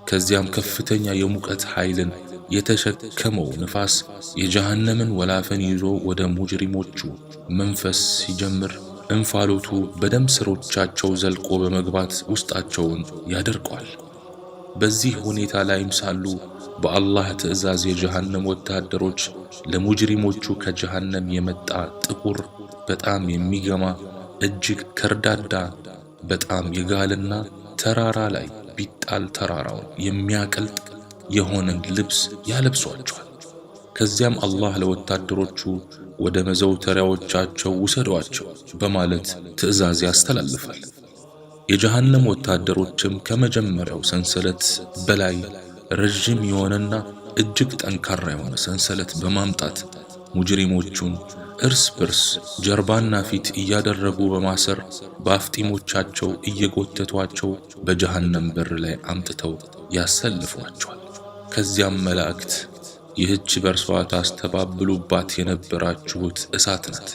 ከዚያም ከፍተኛ የሙቀት ኃይልን የተሸከመው ንፋስ የጀሃነምን ወላፈን ይዞ ወደ ሙጅሪሞቹ መንፈስ ሲጀምር እንፋሎቱ በደም ስሮቻቸው ዘልቆ በመግባት ውስጣቸውን ያደርቀዋል። በዚህ ሁኔታ ላይም ሳሉ በአላህ ትዕዛዝ የጀሃነም ወታደሮች ለሙጅሪሞቹ ከጀሃነም የመጣ ጥቁር በጣም የሚገማ እጅግ ከርዳዳ በጣም የጋልና ተራራ ላይ ቢጣል ተራራውን የሚያቀልጥ የሆነን ልብስ ያለብሷቸዋል። ከዚያም አላህ ለወታደሮቹ ወደ መዘውተሪያዎቻቸው ውሰዷቸው በማለት ትዕዛዝ ያስተላልፋል። የጀሃነም ወታደሮችም ከመጀመሪያው ሰንሰለት በላይ ረጅም የሆነና እጅግ ጠንካራ የሆነ ሰንሰለት በማምጣት ሙጅሪሞቹን እርስ በርስ ጀርባና ፊት እያደረጉ በማሰር በአፍጢሞቻቸው እየጎተቷቸው በጀሃነም በር ላይ አምጥተው ያሰልፏቸዋል። ከዚያም መላእክት ይህች በርሷ ታስተባብሉባት የነበራችሁት እሳት ናት፣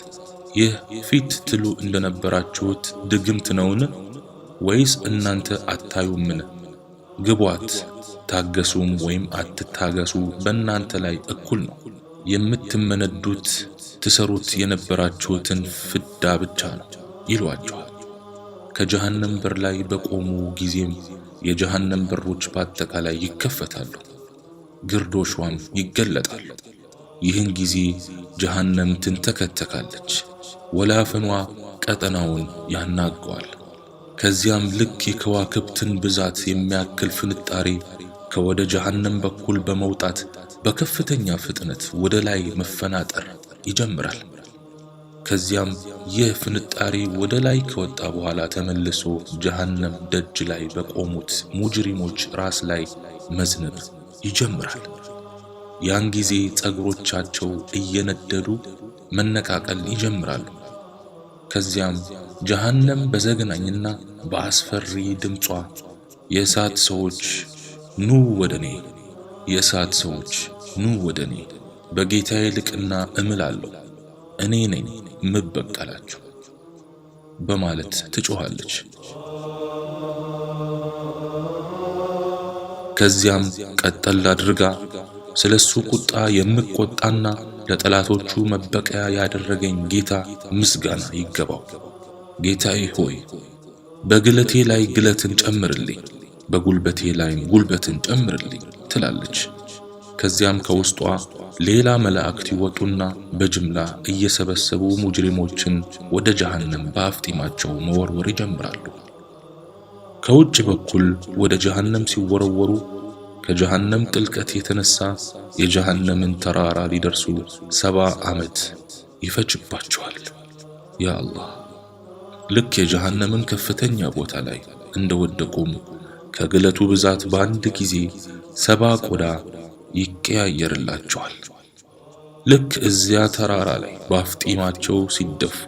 ይህ ፊት ትሉ እንደነበራችሁት ድግምት ነውን? ወይስ እናንተ አታዩምን? ግቧት፣ ታገሱም ወይም አትታገሱ በእናንተ ላይ እኩል ነው። የምትመነዱት ትሰሩት የነበራችሁትን ፍዳ ብቻ ነው ይሏቸዋል። ከጀሃነም በር ላይ በቆሙ ጊዜም የጀሃነም በሮች በአጠቃላይ ይከፈታሉ፣ ግርዶሿም ይገለጣሉ። ይህን ጊዜ ጀሃነም ትንተከተካለች፣ ወላፈኗ ቀጠናውን ያናገዋል። ከዚያም ልክ የከዋክብትን ብዛት የሚያክል ፍንጣሪ ከወደ ጀሃነም በኩል በመውጣት በከፍተኛ ፍጥነት ወደ ላይ መፈናጠር ይጀምራል። ከዚያም ይህ ፍንጣሪ ወደ ላይ ከወጣ በኋላ ተመልሶ ጀሃነም ደጅ ላይ በቆሙት ሙጅሪሞች ራስ ላይ መዝነብ ይጀምራል። ያን ጊዜ ጸጉሮቻቸው እየነደዱ መነቃቀል ይጀምራሉ። ከዚያም ጀሃነም በዘግናኝና በአስፈሪ ድምጿ የእሳት ሰዎች ኑ ወደኔ፣ የእሳት ሰዎች ኑ ወደኔ፣ በጌታዬ ልቅና እምላለሁ፣ እኔ ነኝ ምበቀላችሁ በማለት ትጮኻለች። ከዚያም ቀጠል አድርጋ ስለሱ ቁጣ የምቆጣና ለጠላቶቹ መበቀያ ያደረገኝ ጌታ ምስጋና ይገባው። ጌታዬ ሆይ በግለቴ ላይ ግለትን ጨምርልኝ፣ በጉልበቴ ላይም ጉልበትን ጨምርልኝ ትላለች። ከዚያም ከውስጧ ሌላ መላእክት ይወጡና በጅምላ እየሰበሰቡ ሙጅሪሞችን ወደ ጀሃነም በአፍጢማቸው መወርወር ይጀምራሉ። ከውጭ በኩል ወደ ጀሃነም ሲወረወሩ ከጀሃነም ጥልቀት የተነሳ የጀሃነምን ተራራ ሊደርሱ 70 ዓመት ይፈጅባቸዋል። ያ አላህ! ልክ የጀሃነምን ከፍተኛ ቦታ ላይ እንደወደቁም ከግለቱ ብዛት በአንድ ጊዜ 70 ቆዳ ይቀያየርላቸዋል። ልክ እዚያ ተራራ ላይ በአፍጢማቸው ሲደፉ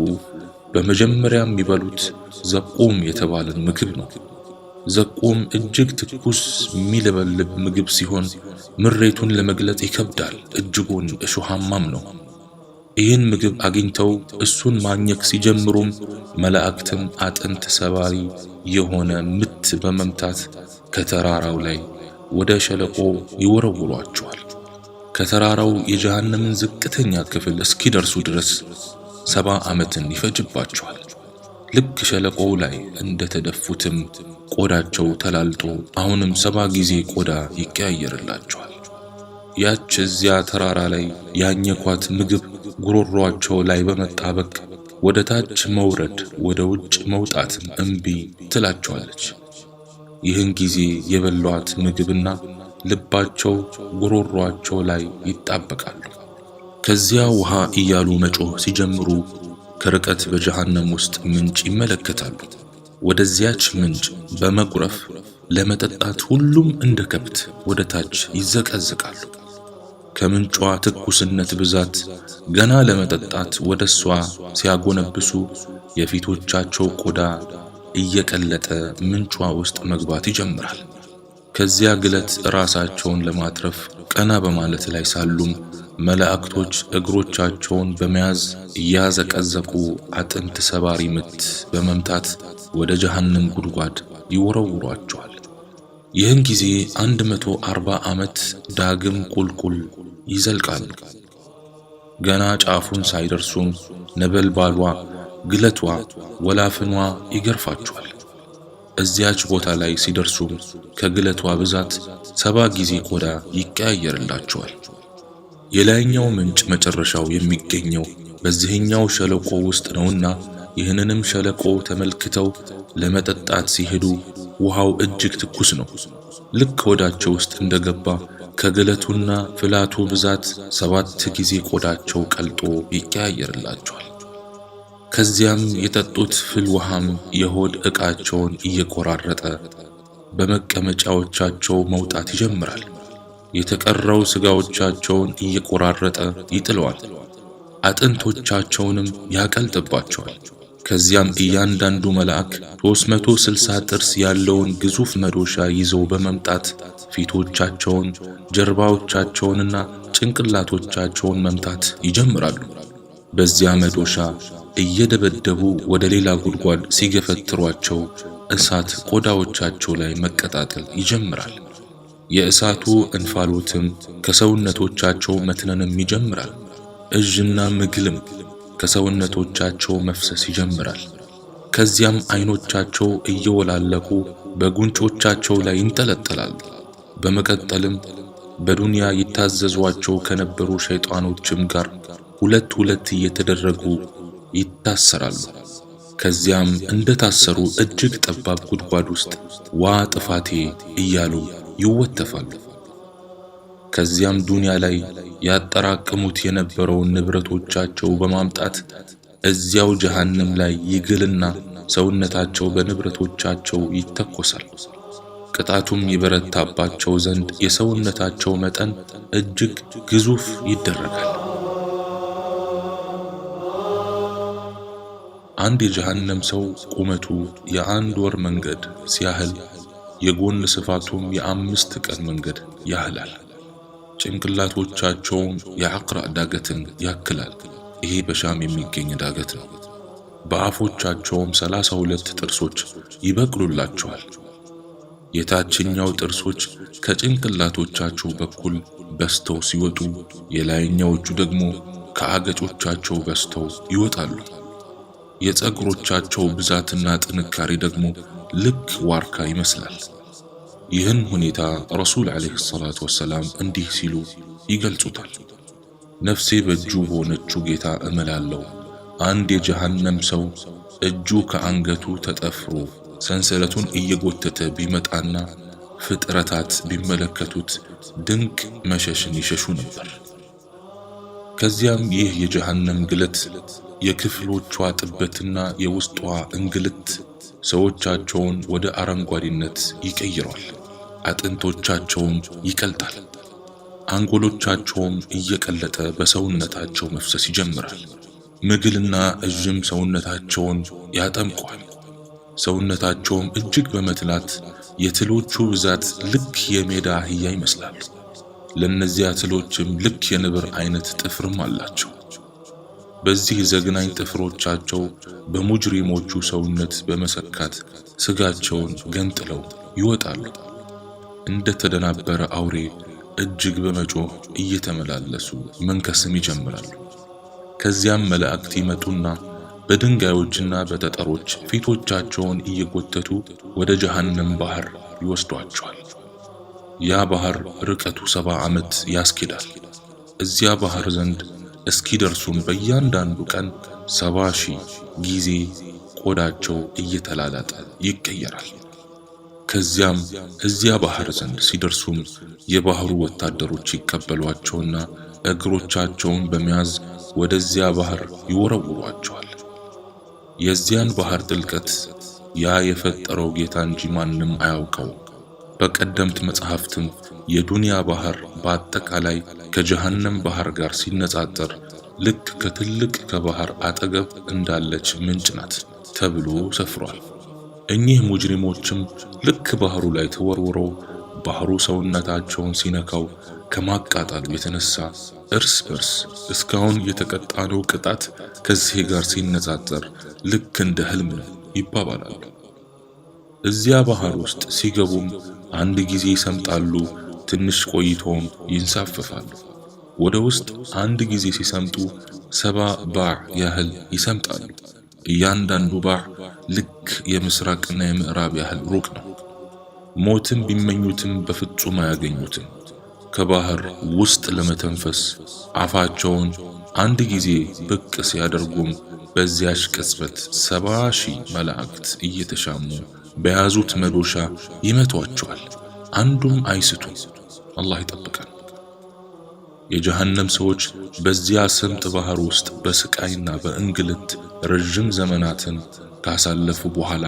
በመጀመሪያ የሚበሉት ዘቁም የተባለን ምግብ ነው። ዘቁም እጅግ ትኩስ የሚለበልብ ምግብ ሲሆን ምሬቱን ለመግለጽ ይከብዳል፣ እጅጉን እሾሃማም ነው። ይህን ምግብ አግኝተው እሱን ማኘክ ሲጀምሩም መላእክትም አጥንት ሰባሪ የሆነ ምት በመምታት ከተራራው ላይ ወደ ሸለቆ ይወረውሯቸዋል። ከተራራው የጀሃነምን ዝቅተኛ ክፍል እስኪደርሱ ድረስ 70 ዓመትን ይፈጅባቸዋል። ልክ ሸለቆው ላይ እንደተደፉትም ቆዳቸው ተላልጦ አሁንም 70 ጊዜ ቆዳ ይቀያየርላቸዋል። ያች እዚያ ተራራ ላይ ያኘኳት ምግብ ጉሮሯቸው ላይ በመጣበቅ ወደ ታች መውረድ ወደ ውጭ መውጣትም እምቢ ትላቸዋለች። ይህን ጊዜ የበሏት ምግብና ልባቸው ጉሮሯቸው ላይ ይጣበቃሉ። ከዚያ ውሃ እያሉ መጮህ ሲጀምሩ ከርቀት በጀሃነም ውስጥ ምንጭ ይመለከታሉ። ወደዚያች ምንጭ በመጉረፍ ለመጠጣት ሁሉም እንደ ከብት ወደ ታች ይዘቀዝቃሉ። ከምንጯ ትኩስነት ብዛት ገና ለመጠጣት ወደሷ ሲያጎነብሱ የፊቶቻቸው ቆዳ እየቀለጠ ምንጯ ውስጥ መግባት ይጀምራል። ከዚያ ግለት ራሳቸውን ለማትረፍ ቀና በማለት ላይ ሳሉም መላእክቶች እግሮቻቸውን በመያዝ እያዘቀዘቁ አጥንት ሰባሪ ምት በመምታት ወደ ጀሃነም ጉድጓድ ይወረውሯቸዋል። ይህን ጊዜ 140 ዓመት ዳግም ቁልቁል ይዘልቃሉ። ገና ጫፉን ሳይደርሱም ነበልባሏ፣ ግለቷ፣ ወላፍኗ ይገርፋቸዋል። እዚያች ቦታ ላይ ሲደርሱም ከግለቷ ብዛት 70 ጊዜ ቆዳ ይቀያየርላቸዋል። የላይኛው ምንጭ መጨረሻው የሚገኘው በዚህኛው ሸለቆ ውስጥ ነውና ይህንንም ሸለቆ ተመልክተው ለመጠጣት ሲሄዱ ውሃው እጅግ ትኩስ ነው። ልክ ወዳቸው ውስጥ እንደገባ ከግለቱና ፍላቱ ብዛት 7 ጊዜ ቆዳቸው ቀልጦ ይቀያየርላቸዋል። ከዚያም የጠጡት ፍል ውሃም የሆድ ዕቃቸውን እየቆራረጠ በመቀመጫዎቻቸው መውጣት ይጀምራል። የተቀረው ስጋዎቻቸውን እየቆራረጠ ይጥለዋል። አጥንቶቻቸውንም ያቀልጥባቸዋል። ከዚያም እያንዳንዱ መልአክ 360 ጥርስ ያለውን ግዙፍ መዶሻ ይዘው በመምጣት ፊቶቻቸውን፣ ጀርባዎቻቸውንና ጭንቅላቶቻቸውን መምታት ይጀምራሉ። በዚያ መዶሻ እየደበደቡ ወደ ሌላ ጉድጓድ ሲገፈትሯቸው እሳት ቆዳዎቻቸው ላይ መቀጣጠል ይጀምራል። የእሳቱ እንፋሎትም ከሰውነቶቻቸው መትነንም ይጀምራል። እጅና ምግልም ከሰውነቶቻቸው መፍሰስ ይጀምራል። ከዚያም አይኖቻቸው እየወላለቁ በጉንጮቻቸው ላይ ይንጠለጠላሉ። በመቀጠልም በዱንያ ይታዘዟቸው ከነበሩ ሸይጣኖችም ጋር ሁለት ሁለት እየተደረጉ ይታሰራሉ። ከዚያም እንደታሰሩ እጅግ ጠባብ ጉድጓድ ውስጥ ዋ ጥፋቴ እያሉ ይወተፋሉ። ከዚያም ዱንያ ላይ ያጠራቀሙት የነበረውን ንብረቶቻቸው በማምጣት እዚያው ጀሃነም ላይ ይግልና ሰውነታቸው በንብረቶቻቸው ይተኮሳል። ቅጣቱም ይበረታባቸው ዘንድ የሰውነታቸው መጠን እጅግ ግዙፍ ይደረጋል። አንድ የጀሃነም ሰው ቁመቱ የ1 ወር መንገድ ሲያህል የጎን ስፋቱም የ5 ቀን መንገድ ያህላል። ጭንቅላቶቻቸውም የዐቅራ ዳገትን ያክላል። ይሄ በሻም የሚገኝ ዳገት ነው። በአፎቻቸውም 32 ጥርሶች ይበቅሉላቸዋል። የታችኛው ጥርሶች ከጭንቅላቶቻቸው በኩል በስተው ሲወጡ፣ የላይኛዎቹ ደግሞ ከአገጮቻቸው በስተው ይወጣሉ። የፀጉሮቻቸው ብዛትና ጥንካሬ ደግሞ ልክ ዋርካ ይመስላል። ይህን ሁኔታ ረሱል ዓለይሂ ሰላቱ ወሰላም እንዲህ ሲሉ ይገልጹታል። ነፍሴ በእጁ በሆነችው ጌታ እምላለሁ፣ አንድ የጀሃነም ሰው እጁ ከአንገቱ ተጠፍሮ ሰንሰለቱን እየጎተተ ቢመጣና ፍጥረታት ቢመለከቱት ድንቅ መሸሽን ይሸሹ ነበር። ከዚያም ይህ የጀሃነም ግለት የክፍሎቿ ጥበትና የውስጧ እንግልት ሰዎቻቸውን ወደ አረንጓዴነት ይቀይራል። አጥንቶቻቸውም ይቀልጣል። አንጎሎቻቸውም እየቀለጠ በሰውነታቸው መፍሰስ ይጀምራል። ምግልና እዥም ሰውነታቸውን ያጠምቋል። ሰውነታቸውም እጅግ በመትላት የትሎቹ ብዛት ልክ የሜዳ አህያ ይመስላል። ለነዚያ ትሎችም ልክ የንብር አይነት ጥፍርም አላቸው። በዚህ ዘግናኝ ጥፍሮቻቸው በሙጅሪሞቹ ሰውነት በመሰካት ስጋቸውን ገንጥለው ይወጣሉ። እንደ ተደናበረ አውሬ እጅግ በመጮህ እየተመላለሱ መንከስም ይጀምራሉ። ከዚያም መላእክት ይመጡና በድንጋዮችና በጠጠሮች ፊቶቻቸውን እየጎተቱ ወደ ጀሃነም ባህር ይወስዷቸዋል። ያ ባህር ርቀቱ 70 ዓመት ያስኬዳል። እዚያ ባህር ዘንድ እስኪደርሱም በእያንዳንዱ ቀን 70,000 ጊዜ ቆዳቸው እየተላላጠ ይቀየራል። ከዚያም እዚያ ባህር ዘንድ ሲደርሱም የባህሩ ወታደሮች ይቀበሏቸውና እግሮቻቸውን በመያዝ ወደዚያ ባህር ይወረውሯቸዋል። የዚያን ባህር ጥልቀት ያ የፈጠረው ጌታ እንጂ ማንም አያውቀው። በቀደምት መጽሐፍትም የዱንያ ባህር በአጠቃላይ ከጀሃነም ባህር ጋር ሲነጻጸር ልክ ከትልቅ ከባህር አጠገብ እንዳለች ምንጭ ናት ተብሎ ሰፍሯል። እኚህ ሙጅሪሞችም ልክ ባህሩ ላይ ተወርውረው ባህሩ ሰውነታቸውን ሲነካው ከማቃጠሉ የተነሳ እርስ በርስ እስካሁን የተቀጣነው ቅጣት ከዚህ ጋር ሲነጻጸር ልክ እንደ ህልም ነው ይባባላሉ። እዚያ ባህር ውስጥ ሲገቡም አንድ ጊዜ ይሰምጣሉ፣ ትንሽ ቆይቶም ይንሳፈፋሉ። ወደ ውስጥ አንድ ጊዜ ሲሰምጡ 70 ባዕ ያህል ይሰምጣሉ። እያንዳንዱ ባዕ ልክ የምስራቅና የምዕራብ ያህል ሩቅ ነው። ሞትን ቢመኙትም በፍጹም አያገኙትም። ከባህር ውስጥ ለመተንፈስ አፋቸውን አንድ ጊዜ ብቅ ሲያደርጉም በዚያች ቅጽበት 70,000 መላእክት እየተሻሙ በያዙት መዶሻ ይመቷቸዋል። አንዱም አይስቱም። አላህ ይጠብቀን። የጀሃነም ሰዎች በዚያ ስምጥ ባህር ውስጥ በስቃይና በእንግልት ረጅም ዘመናትን ካሳለፉ በኋላ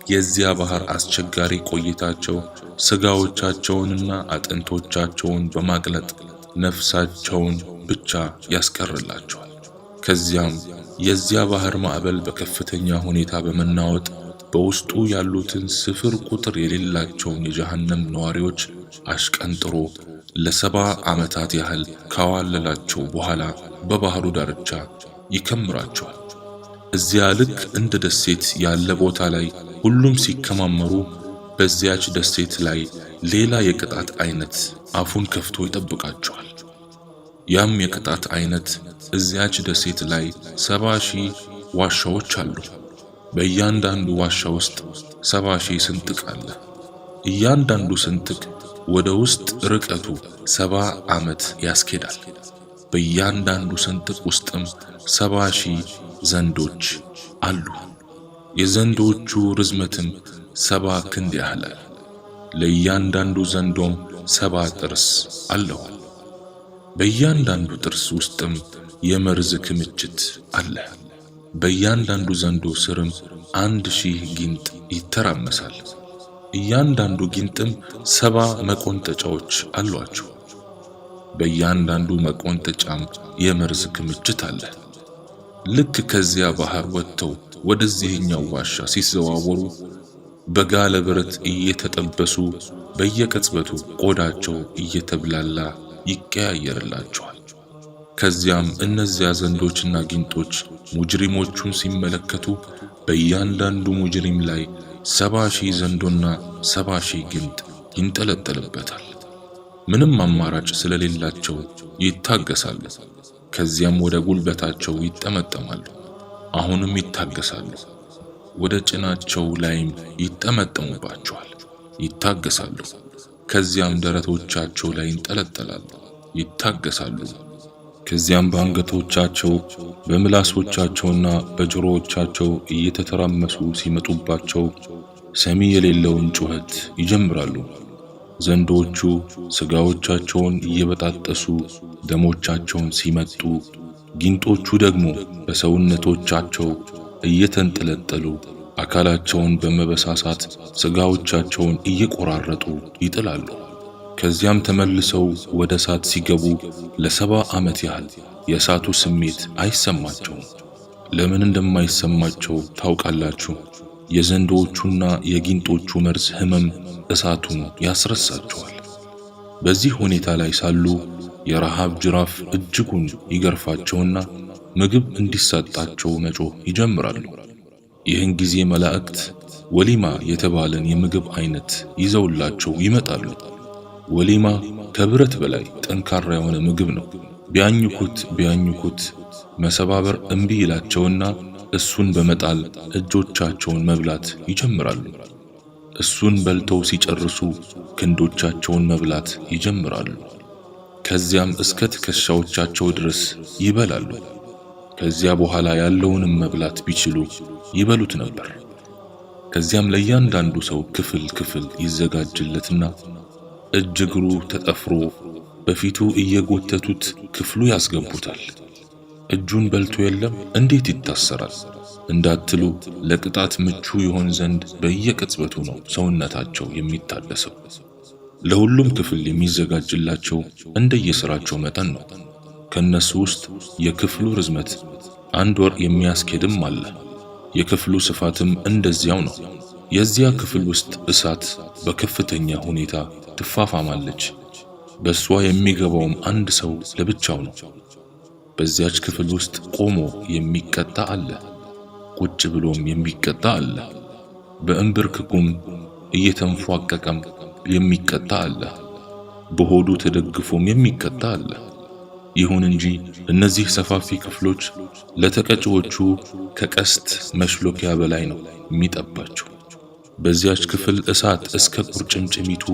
የዚያ ባህር አስቸጋሪ ቆይታቸው ስጋዎቻቸውንና አጥንቶቻቸውን በማቅለጥ ነፍሳቸውን ብቻ ያስቀርላቸዋል። ከዚያም የዚያ ባህር ማዕበል በከፍተኛ ሁኔታ በመናወጥ በውስጡ ያሉትን ስፍር ቁጥር የሌላቸውን የጀሃነም ነዋሪዎች አሽቀንጥሮ ለ70 ዓመታት ያህል ካዋለላቸው በኋላ በባህሩ ዳርቻ ይከምራቸዋል። እዚያ ልክ እንደ ደሴት ያለ ቦታ ላይ ሁሉም ሲከማመሩ በዚያች ደሴት ላይ ሌላ የቅጣት አይነት አፉን ከፍቶ ይጠብቃቸዋል። ያም የቅጣት አይነት እዚያች ደሴት ላይ 70,000 ዋሻዎች አሉ። በእያንዳንዱ ዋሻ ውስጥ 70,000 ስንጥቅ አለ። እያንዳንዱ ስንጥቅ ወደ ውስጥ ርቀቱ 70 ዓመት ያስኬዳል። በእያንዳንዱ ስንጥቅ ውስጥም 70,000 ዘንዶች አሉ። የዘንዶቹ ርዝመትም 70 ክንድ ያህላል። ለእያንዳንዱ ዘንዶም 70 ጥርስ አለው። በእያንዳንዱ ጥርስ ውስጥም የመርዝ ክምችት አለ። በእያንዳንዱ ዘንዶ ስርም 1,000 ጊንጥ ይተራመሳል። እያንዳንዱ ጊንጥም 70 መቆንጠጫዎች አሏቸው። በእያንዳንዱ መቆንጠጫም የመርዝ ክምችት አለ። ልክ ከዚያ ባህር ወጥተው ወደዚህኛው ዋሻ ሲዘዋወሩ በጋለ ብረት እየተጠበሱ በየቅጽበቱ ቆዳቸው እየተብላላ ይቀያየርላቸዋል። ከዚያም እነዚያ ዘንዶችና ጊንጦች ሙጅሪሞቹን ሲመለከቱ በእያንዳንዱ ሙጅሪም ላይ 70,000 ዘንዶና 70,000 ጊንጥ ይንጠለጠልበታል። ምንም አማራጭ ስለሌላቸው ይታገሳሉ። ከዚያም ወደ ጉልበታቸው ይጠመጠማሉ። አሁንም ይታገሳሉ። ወደ ጭናቸው ላይም ይጠመጠሙባቸዋል። ይታገሳሉ። ከዚያም ደረቶቻቸው ላይ ይንጠለጠላሉ። ይታገሳሉ። ከዚያም በአንገቶቻቸው በምላሶቻቸውና በጆሮዎቻቸው እየተተራመሱ ሲመጡባቸው ሰሚ የሌለውን ጩኸት ይጀምራሉ። ዘንዶቹ ስጋዎቻቸውን እየበጣጠሱ ደሞቻቸውን ሲመጡ ጊንጦቹ ደግሞ በሰውነቶቻቸው እየተንጠለጠሉ አካላቸውን በመበሳሳት ስጋዎቻቸውን እየቆራረጡ ይጥላሉ። ከዚያም ተመልሰው ወደ እሳት ሲገቡ ለ70 ዓመት ያህል የእሳቱ ስሜት አይሰማቸውም። ለምን እንደማይሰማቸው ታውቃላችሁ? የዘንዶዎቹና የጊንጦቹ መርዝ ህመም እሳቱን ያስረሳቸዋል። በዚህ ሁኔታ ላይ ሳሉ የረሃብ ጅራፍ እጅጉን ይገርፋቸውና ምግብ እንዲሰጣቸው መጮህ ይጀምራሉ። ይህን ጊዜ መላእክት ወሊማ የተባለን የምግብ አይነት ይዘውላቸው ይመጣሉ። ወሊማ ከብረት በላይ ጠንካራ የሆነ ምግብ ነው። ቢያኝኩት መሰባበር እምቢ ይላቸውና እሱን በመጣል እጆቻቸውን መብላት ይጀምራሉ። እሱን በልተው ሲጨርሱ ክንዶቻቸውን መብላት ይጀምራሉ። ከዚያም እስከ ትከሻዎቻቸው ድረስ ይበላሉ። ከዚያ በኋላ ያለውንም መብላት ቢችሉ ይበሉት ነበር። ከዚያም ለእያንዳንዱ ሰው ክፍል ይዘጋጅለትና እጅ እግሩ ተጠፍሮ በፊቱ እየጎተቱት ክፍሉ ያስገቡታል። እጁን በልቶ የለም እንዴት ይታሰራል እንዳትሉ ለቅጣት ምቹ ይሆን ዘንድ በየቅጽበቱ ነው ሰውነታቸው የሚታደሰው። ለሁሉም ክፍል የሚዘጋጅላቸው እንደየስራቸው መጠን ነው። ከነሱ ውስጥ የክፍሉ ርዝመት 1 ወር የሚያስኬድም አለ። የክፍሉ ስፋትም እንደዚያው ነው። የዚያ ክፍል ውስጥ እሳት በከፍተኛ ሁኔታ ትፋፋማለች። በሷ የሚገባውም አንድ ሰው ለብቻው ነው። በዚያች ክፍል ውስጥ ቆሞ የሚቀጣ አለ፣ ቁጭ ብሎም የሚቀጣ አለ፣ በእንብርክኩም እየተንፏቀቀም የሚቀጣ አለ፣ በሆዱ ተደግፎም የሚቀጣ አለ። ይሁን እንጂ እነዚህ ሰፋፊ ክፍሎች ለተቀጪዎቹ ከቀስት መሽሎኪያ በላይ ነው የሚጠባቸው። በዚያች ክፍል እሳት እስከ ቁርጭምጭሚቱ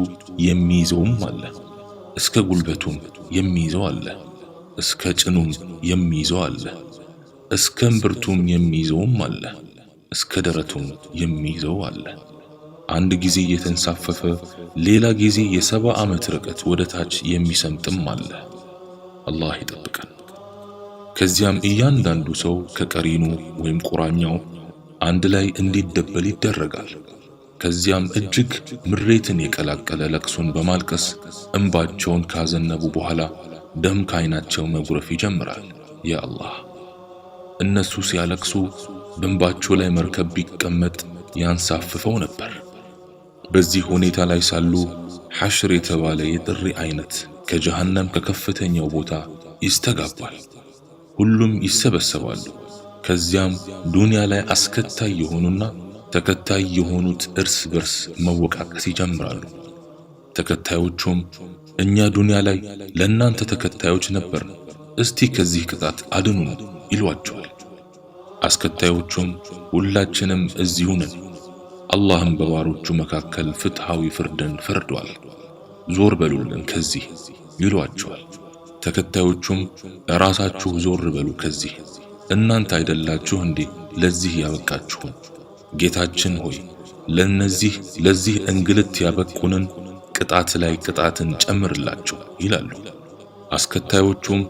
የሚይዘውም አለ፣ እስከ ጉልበቱም የሚይዘው አለ፣ እስከ ጭኑም የሚይዘው አለ፣ እስከ እምብርቱም የሚይዘውም አለ፣ እስከ ደረቱም የሚይዘው አለ። አንድ ጊዜ እየተንሳፈፈ ሌላ ጊዜ የ70 ዓመት ርቀት ወደ ታች የሚሰምጥም አለ። አላህ ይጠብቀን። ከዚያም እያንዳንዱ ሰው ከቀሪኑ ወይም ቁራኛው አንድ ላይ እንዲደበል ይደረጋል። ከዚያም እጅግ ምሬትን የቀላቀለ ለቅሶን በማልቀስ እንባቸውን ካዘነቡ በኋላ ደም ከዓይናቸው መጉረፍ ይጀምራል። ያ አላህ፣ እነሱ ሲያለቅሱ በእንባቸው ላይ መርከብ ቢቀመጥ ያንሳፍፈው ነበር። በዚህ ሁኔታ ላይ ሳሉ ሐሽር የተባለ የጥሪ አይነት ከጀሃነም ከከፍተኛው ቦታ ይስተጋባል። ሁሉም ይሰበሰባሉ። ከዚያም ዱንያ ላይ አስከታይ የሆኑና ተከታይ የሆኑት እርስ በርስ መወቃቀስ ይጀምራሉ። ተከታዮቹም እኛ ዱንያ ላይ ለእናንተ ተከታዮች ነበር፣ እስቲ ከዚህ ቅጣት አድኑን ይሏቸዋል። አስከታዮቹም ሁላችንም እዚሁ ነን፣ አላህም በባሮቹ መካከል ፍትሃዊ ፍርድን ፈርዷል፣ ዞር በሉልን ከዚህ ይሏቸዋል። ተከታዮቹም ራሳችሁ ዞር በሉ ከዚህ፣ እናንተ አይደላችሁ እንዴ ለዚህ ያበቃችሁን? ጌታችን ሆይ ለዚህ እንግልት ያበቁንን ቅጣት ላይ ቅጣትን ጨምርላቸው ይላሉ። አስከታዮቹም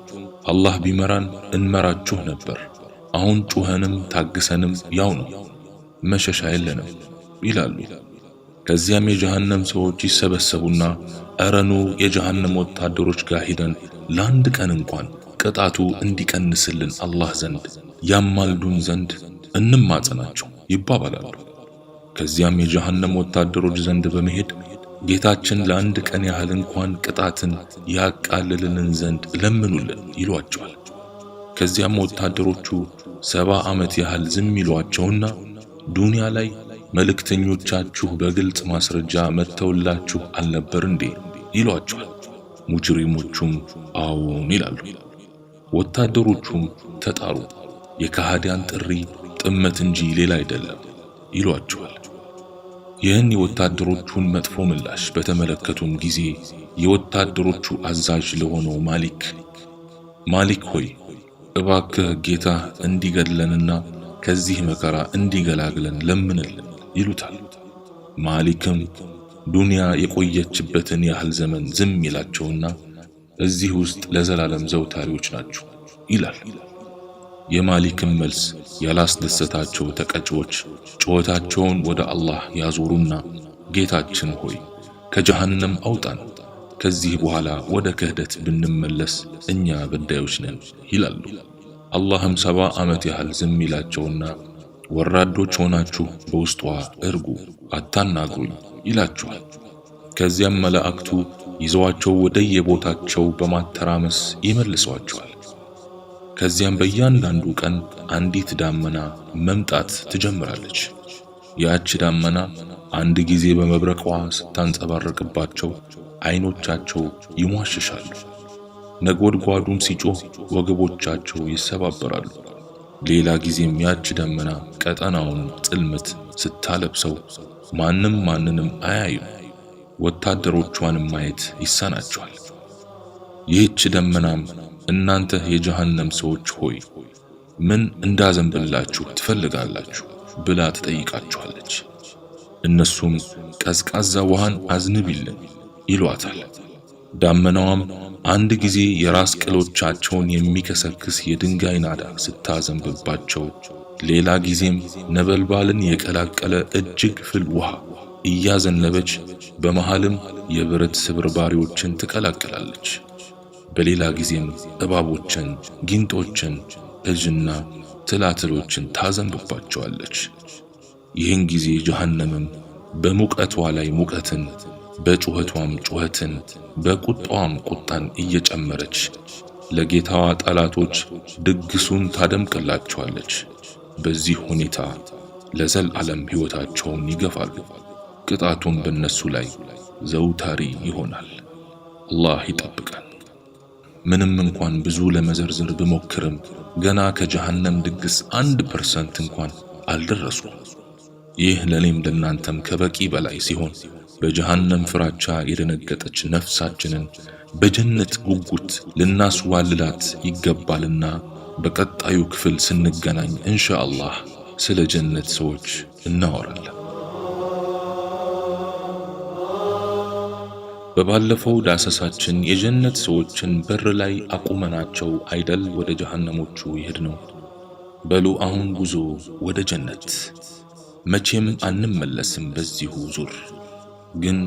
አላህ ቢመራን እንመራችሁ ነበር፣ አሁን ጩኸንም ታግሰንም ያው ነው፣ መሸሻ የለንም ይላሉ። ከዚያም የጀሃነም ሰዎች ይሰበሰቡና እረኑ የጀሃነም ወታደሮች ጋር ሄደን ለአንድ ቀን እንኳን ቅጣቱ እንዲቀንስልን አላህ ዘንድ ያማልዱን ዘንድ እንማጸናቸው ይባባላሉ። ከዚያም የጀሃነም ወታደሮች ዘንድ በመሄድ ጌታችን ለአንድ ቀን ያህል እንኳን ቅጣትን ያቃልልልን ዘንድ ለምኑልን ይሏቸዋል። ከዚያም ወታደሮቹ 70 ዓመት ያህል ዝም ይሏቸውና ዱንያ ላይ መልእክተኞቻችሁ በግልጽ ማስረጃ መተውላችሁ አልነበር እንዴ ይሏቸዋል። ሙጅሪሞቹም አዎን ይላሉ። ወታደሮቹም ተጣሩ፣ የካህዲያን ጥሪ ጥመት እንጂ ሌላ አይደለም ይሏቸዋል። ይህን የወታደሮቹን መጥፎ ምላሽ በተመለከቱም ጊዜ የወታደሮቹ አዛዥ ለሆነው ማሊክ ሆይ እባክህ ጌታ እንዲገድለንና ከዚህ መከራ እንዲገላግለን ለምንልን ይሉታል። ማሊክም ዱንያ የቆየችበትን ያህል ዘመን ዝም ይላቸውና እዚህ ውስጥ ለዘላለም ዘውታሪዎች ናችሁ ይላል። የማሊክን መልስ ያላስደሰታቸው ተቀጪዎች ጩኸታቸውን ወደ አላህ ያዞሩና ጌታችን ሆይ ከጀሃነም አውጣን፣ ከዚህ በኋላ ወደ ክህደት ብንመለስ እኛ በዳዮች ነን ይላሉ። አላህም 70 ዓመት ያህል ዝም ይላቸውና ወራዶች ሆናችሁ በውስጧ እርጉ፣ አታናግሩኝ ይላችኋል። ከዚያም መላእክቱ ይዘዋቸው ወደየቦታቸው በማተራመስ ይመልሷቸዋል። ከዚያም በእያንዳንዱ ቀን አንዲት ዳመና መምጣት ትጀምራለች። ያች ዳመና አንድ ጊዜ በመብረቋ ስታንጸባረቅባቸው አይኖቻቸው ይሟሽሻሉ። ነጎድጓዱም ሲጮህ ወገቦቻቸው ይሰባበራሉ። ሌላ ጊዜም ያች ደመና ቀጠናውን ጽልመት ስታለብሰው ማንም ማንንም አያዩም። ወታደሮቿንም ማየት ይሳናቸዋል። ይህች ደመናም እናንተ የጀሃነም ሰዎች ሆይ ምን እንዳዘንብላችሁ ትፈልጋላችሁ ብላ ትጠይቃችኋለች። እነሱም ቀዝቃዛ ውሃን አዝንቢልን ይሏታል። ዳመናዋም አንድ ጊዜ የራስ ቅሎቻቸውን የሚከሰክስ የድንጋይ ናዳ ስታዘንብባቸው፣ ሌላ ጊዜም ነበልባልን የቀላቀለ እጅግ ፍል ውሃ እያዘነበች በመሃልም የብረት ስብርባሪዎችን ትቀላቅላለች። በሌላ ጊዜም እባቦችን፣ ጊንጦችን፣ እጅና ትላትሎችን ታዘንብባቸዋለች። ይህን ጊዜ ጀሃነምም በሙቀቷ ላይ ሙቀትን፣ በጩኸቷም ጩኸትን፣ በቁጣዋም ቁጣን እየጨመረች ለጌታዋ ጠላቶች ድግሱን ታደምቅላቸዋለች። በዚህ ሁኔታ ለዘላለም ሕይወታቸውን ይገፋሉ። ቅጣቱም በእነሱ ላይ ዘውታሪ ይሆናል። አላህ ይጠብቀን። ምንም እንኳን ብዙ ለመዘርዘር ብሞክርም ገና ከጀሃነም ድግስ 1% እንኳን አልደረሱም። ይህ ለኔም ለናንተም ከበቂ በላይ ሲሆን በጀሃነም ፍራቻ የደነገጠች ነፍሳችንን በጀነት ጉጉት ልናስዋልላት ይገባልና በቀጣዩ ክፍል ስንገናኝ ኢንሻአላህ ስለ ጀነት ሰዎች እናወራለን። በባለፈው ዳሰሳችን የጀነት ሰዎችን በር ላይ አቁመናቸው አይደል ወደ ጀሃነሞቹ ይሄድነው። በሉ አሁን ጉዞ ወደ ጀነት። መቼም አንመለስም በዚሁ ዙር። ግን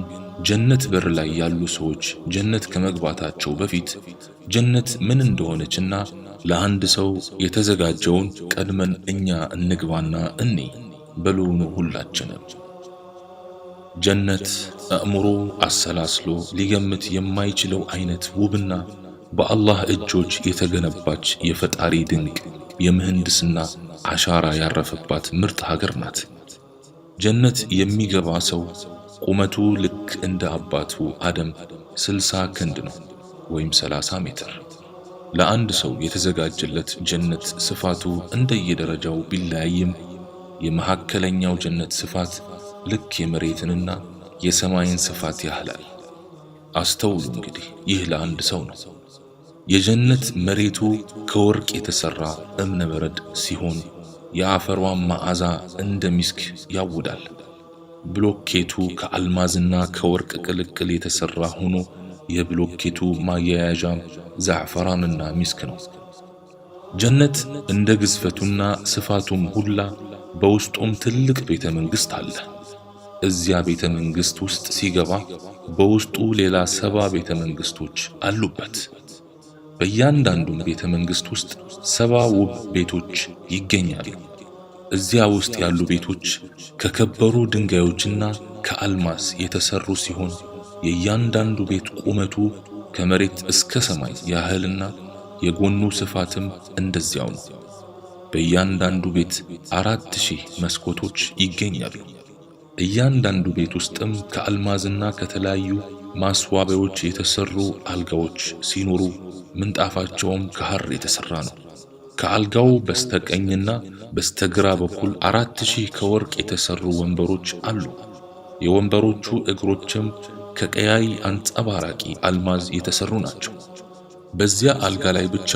ጀነት በር ላይ ያሉ ሰዎች ጀነት ከመግባታቸው በፊት ጀነት ምን እንደሆነችና ለአንድ ሰው የተዘጋጀውን ቀድመን እኛ እንግባና እኔ በሉኑ ሁላችንም። ጀነት አእምሮ አሰላስሎ ሊገምት የማይችለው አይነት ውብና በአላህ እጆች የተገነባች የፈጣሪ ድንቅ የምህንድስና አሻራ ያረፈባት ምርጥ ሀገር ናት። ጀነት የሚገባ ሰው ቁመቱ ልክ እንደ አባቱ አደም 60 ክንድ ነው ወይም 30 ሜትር። ለአንድ ሰው የተዘጋጀለት ጀነት ስፋቱ እንደየደረጃው ቢለያይም የመካከለኛው ጀነት ስፋት ልክ የመሬትንና የሰማይን ስፋት ያህላል። አስተውሉ እንግዲህ ይህ ለአንድ ሰው ነው። የጀነት መሬቱ ከወርቅ የተሰራ እብነ በረድ ሲሆን የአፈሯን መዓዛ እንደ ሚስክ ያውዳል። ብሎኬቱ ከአልማዝና ከወርቅ ቅልቅል የተሰራ ሆኖ የብሎኬቱ ማያያዣም ዛዕፈራንና ሚስክ ነው። ጀነት እንደ ግዝፈቱና ስፋቱም ሁላ በውስጡም ትልቅ ቤተ መንግሥት አለ። እዚያ ቤተ መንግሥት ውስጥ ሲገባ በውስጡ ሌላ 70 ቤተ መንግሥቶች አሉበት። በእያንዳንዱ ቤተ መንግሥት ውስጥ 70 ውብ ቤቶች ይገኛሉ። እዚያ ውስጥ ያሉ ቤቶች ከከበሩ ድንጋዮችና ከአልማዝ የተሰሩ ሲሆን የእያንዳንዱ ቤት ቁመቱ ከመሬት እስከ ሰማይ ያህልና የጎኑ ስፋትም እንደዚያው ነው። በእያንዳንዱ ቤት 4000 መስኮቶች ይገኛሉ። እያንዳንዱ ቤት ውስጥም ከአልማዝና ከተለያዩ ማስዋቢያዎች የተሰሩ አልጋዎች ሲኖሩ ምንጣፋቸውም ከሐር የተሰራ ነው። ከአልጋው በስተቀኝና በስተግራ በኩል 4000 ከወርቅ የተሰሩ ወንበሮች አሉ። የወንበሮቹ እግሮችም ከቀያይ አንጸባራቂ አልማዝ የተሰሩ ናቸው። በዚያ አልጋ ላይ ብቻ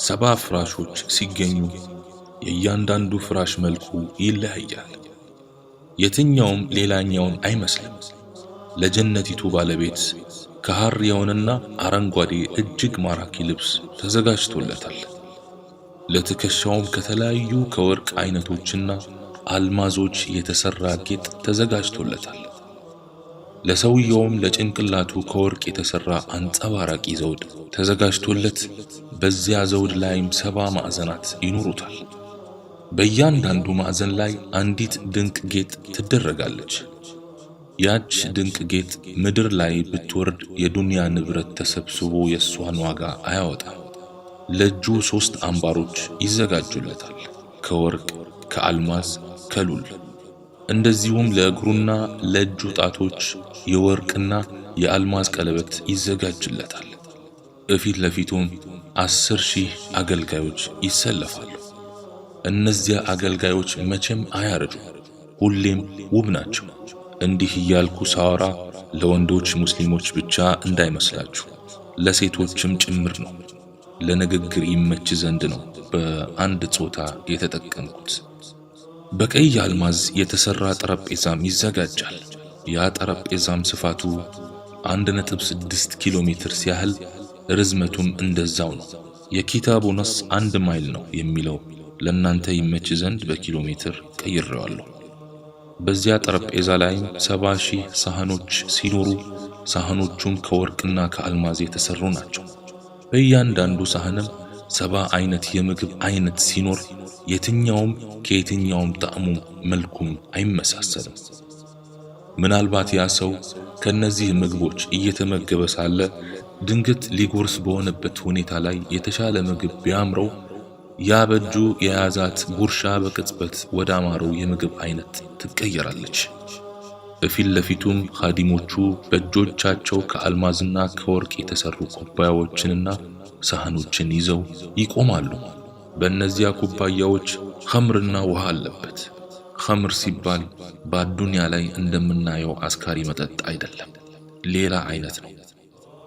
70 ፍራሾች ሲገኙ የእያንዳንዱ ፍራሽ መልኩ ይለያያል። የትኛውም ሌላኛውን አይመስልም። ለጀነቲቱ ባለቤት ከሐር የሆነና አረንጓዴ እጅግ ማራኪ ልብስ ተዘጋጅቶለታል። ለትከሻውም ከተለያዩ ከወርቅ አይነቶችና አልማዞች የተሰራ ጌጥ ተዘጋጅቶለታል። ለሰውየውም ለጭንቅላቱ ከወርቅ የተሰራ አንጸባራቂ ዘውድ ተዘጋጅቶለት በዚያ ዘውድ ላይም 70 ማዕዘናት ይኖሩታል። በእያንዳንዱ ማዕዘን ላይ አንዲት ድንቅ ጌጥ ትደረጋለች። ያች ድንቅ ጌጥ ምድር ላይ ብትወርድ የዱንያ ንብረት ተሰብስቦ የሷን ዋጋ አያወጣም። ለእጁ 3 አምባሮች ይዘጋጁለታል፣ ከወርቅ፣ ከአልማዝ፣ ከሉል። እንደዚሁም ለእግሩና ለእጁ ጣቶች የወርቅና የአልማዝ ቀለበት ይዘጋጅለታል። በፊት ለፊቱም 10,000 አገልጋዮች ይሰለፋሉ። እነዚያ አገልጋዮች መቼም አያረጁ፣ ሁሌም ውብ ናቸው። እንዲህ እያልኩ ሳወራ ለወንዶች ሙስሊሞች ብቻ እንዳይመስላችሁ፣ ለሴቶችም ጭምር ነው። ለንግግር ይመች ዘንድ ነው በአንድ ጾታ የተጠቀምኩት። በቀይ አልማዝ የተሰራ ጠረጴዛም ይዘጋጃል። ያ ጠረጴዛም ስፋቱ 1.6 ኪሎ ሜትር ሲያህል፣ ርዝመቱም እንደዛው ነው። የኪታቡ ነስ 1 ማይል ነው የሚለው ለናንተ ይመች ዘንድ በኪሎ ሜትር ቀይሬዋለሁ። በዚያ ጠረጴዛ ላይም 70,000 ሳህኖች ሲኖሩ ሳህኖቹም ከወርቅና ከአልማዝ የተሰሩ ናቸው። በእያንዳንዱ ሳህንም 70 አይነት የምግብ አይነት ሲኖር የትኛውም ከየትኛውም ጣዕሙ መልኩም አይመሳሰልም። ምናልባት ያ ሰው ከነዚህ ምግቦች እየተመገበ ሳለ ድንገት ሊጎርስ በሆነበት ሁኔታ ላይ የተሻለ ምግብ ቢያምረው ያ በእጁ የያዛት ጉርሻ በቅጽበት ወደ አማረው የምግብ አይነት ትቀየራለች። በፊት ለፊቱም ኻዲሞቹ በእጆቻቸው ከአልማዝና ከወርቅ የተሰሩ ኩባያዎችንና ሳህኖችን ይዘው ይቆማሉ። በእነዚያ ኩባያዎች ኸምርና ውሃ አለበት። ኸምር ሲባል በአዱንያ ላይ እንደምናየው አስካሪ መጠጥ አይደለም፣ ሌላ አይነት ነው።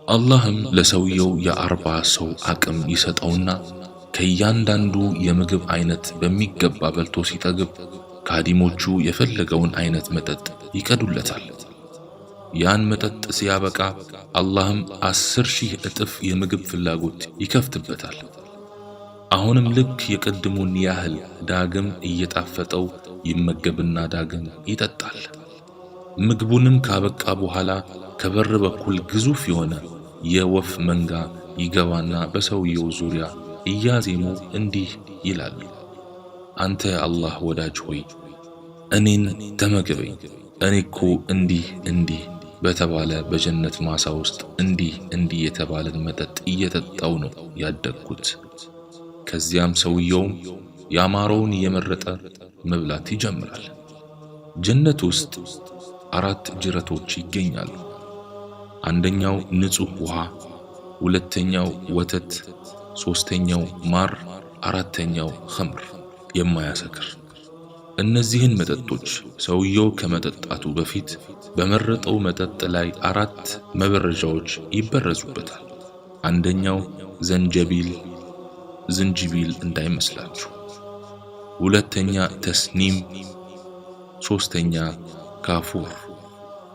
አላህም ለሰውየው የ40 ሰው አቅም ይሰጠውና ከእያንዳንዱ የምግብ አይነት በሚገባ በልቶ ሲጠግብ ካዲሞቹ የፈለገውን አይነት መጠጥ ይቀዱለታል። ያን መጠጥ ሲያበቃ አላህም 10,000 እጥፍ የምግብ ፍላጎት ይከፍትበታል። አሁንም ልክ የቅድሙን ያህል ዳግም እየጣፈጠው ይመገብና ዳግም ይጠጣል። ምግቡንም ካበቃ በኋላ ከበር በኩል ግዙፍ የሆነ የወፍ መንጋ ይገባና በሰውየው ዙሪያ እያዜሙ እንዲህ ይላሉ፣ አንተ የአላህ ወዳጅ ሆይ እኔን ተመገበኝ። እኔ እኮ እንዲህ በተባለ በጀነት ማሳ ውስጥ እንዲህ የተባለን መጠጥ እየጠጣው ነው ያደግኩት። ከዚያም ሰውየውም ያማረውን እየመረጠ መብላት ይጀምራል። ጀነት ውስጥ 4 ጅረቶች ይገኛሉ። አንደኛው ንጹህ ውሃ፣ ሁለተኛው ወተት፣ ሶስተኛው ማር፣ አራተኛው ኸምር የማያሰክር። እነዚህን መጠጦች ሰውየው ከመጠጣቱ በፊት በመረጠው መጠጥ ላይ 4 መበረጃዎች ይበረዙበታል። አንደኛው ዝንጅቢል እንዳይመስላችሁ፣ ሁለተኛ ተስኒም፣ ሶስተኛ ካፉር።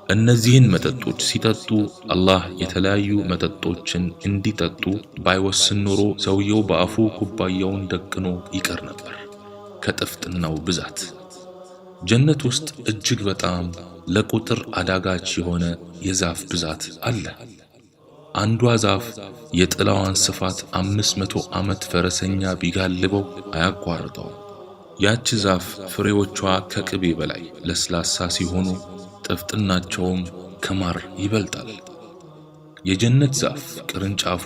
እነዚህን መጠጦች ሲጠጡ አላህ የተለያዩ መጠጦችን እንዲጠጡ ባይወስን ኖሮ ሰውየው በአፉ ኩባያውን ደቅኖ ይቀር ነበር ከጥፍጥናው ብዛት። ጀነት ውስጥ እጅግ በጣም ለቁጥር አዳጋች የሆነ የዛፍ ብዛት አለ። አንዷ ዛፍ የጥላዋን ስፋት 500 ዓመት ፈረሰኛ ቢጋልበው አያቋርጠውም። ያች ዛፍ ፍሬዎቿ ከቅቤ በላይ ለስላሳ ሲሆኑ ጥፍጥናቸውም ከማር ይበልጣል። የጀነት ዛፍ ቅርንጫፉ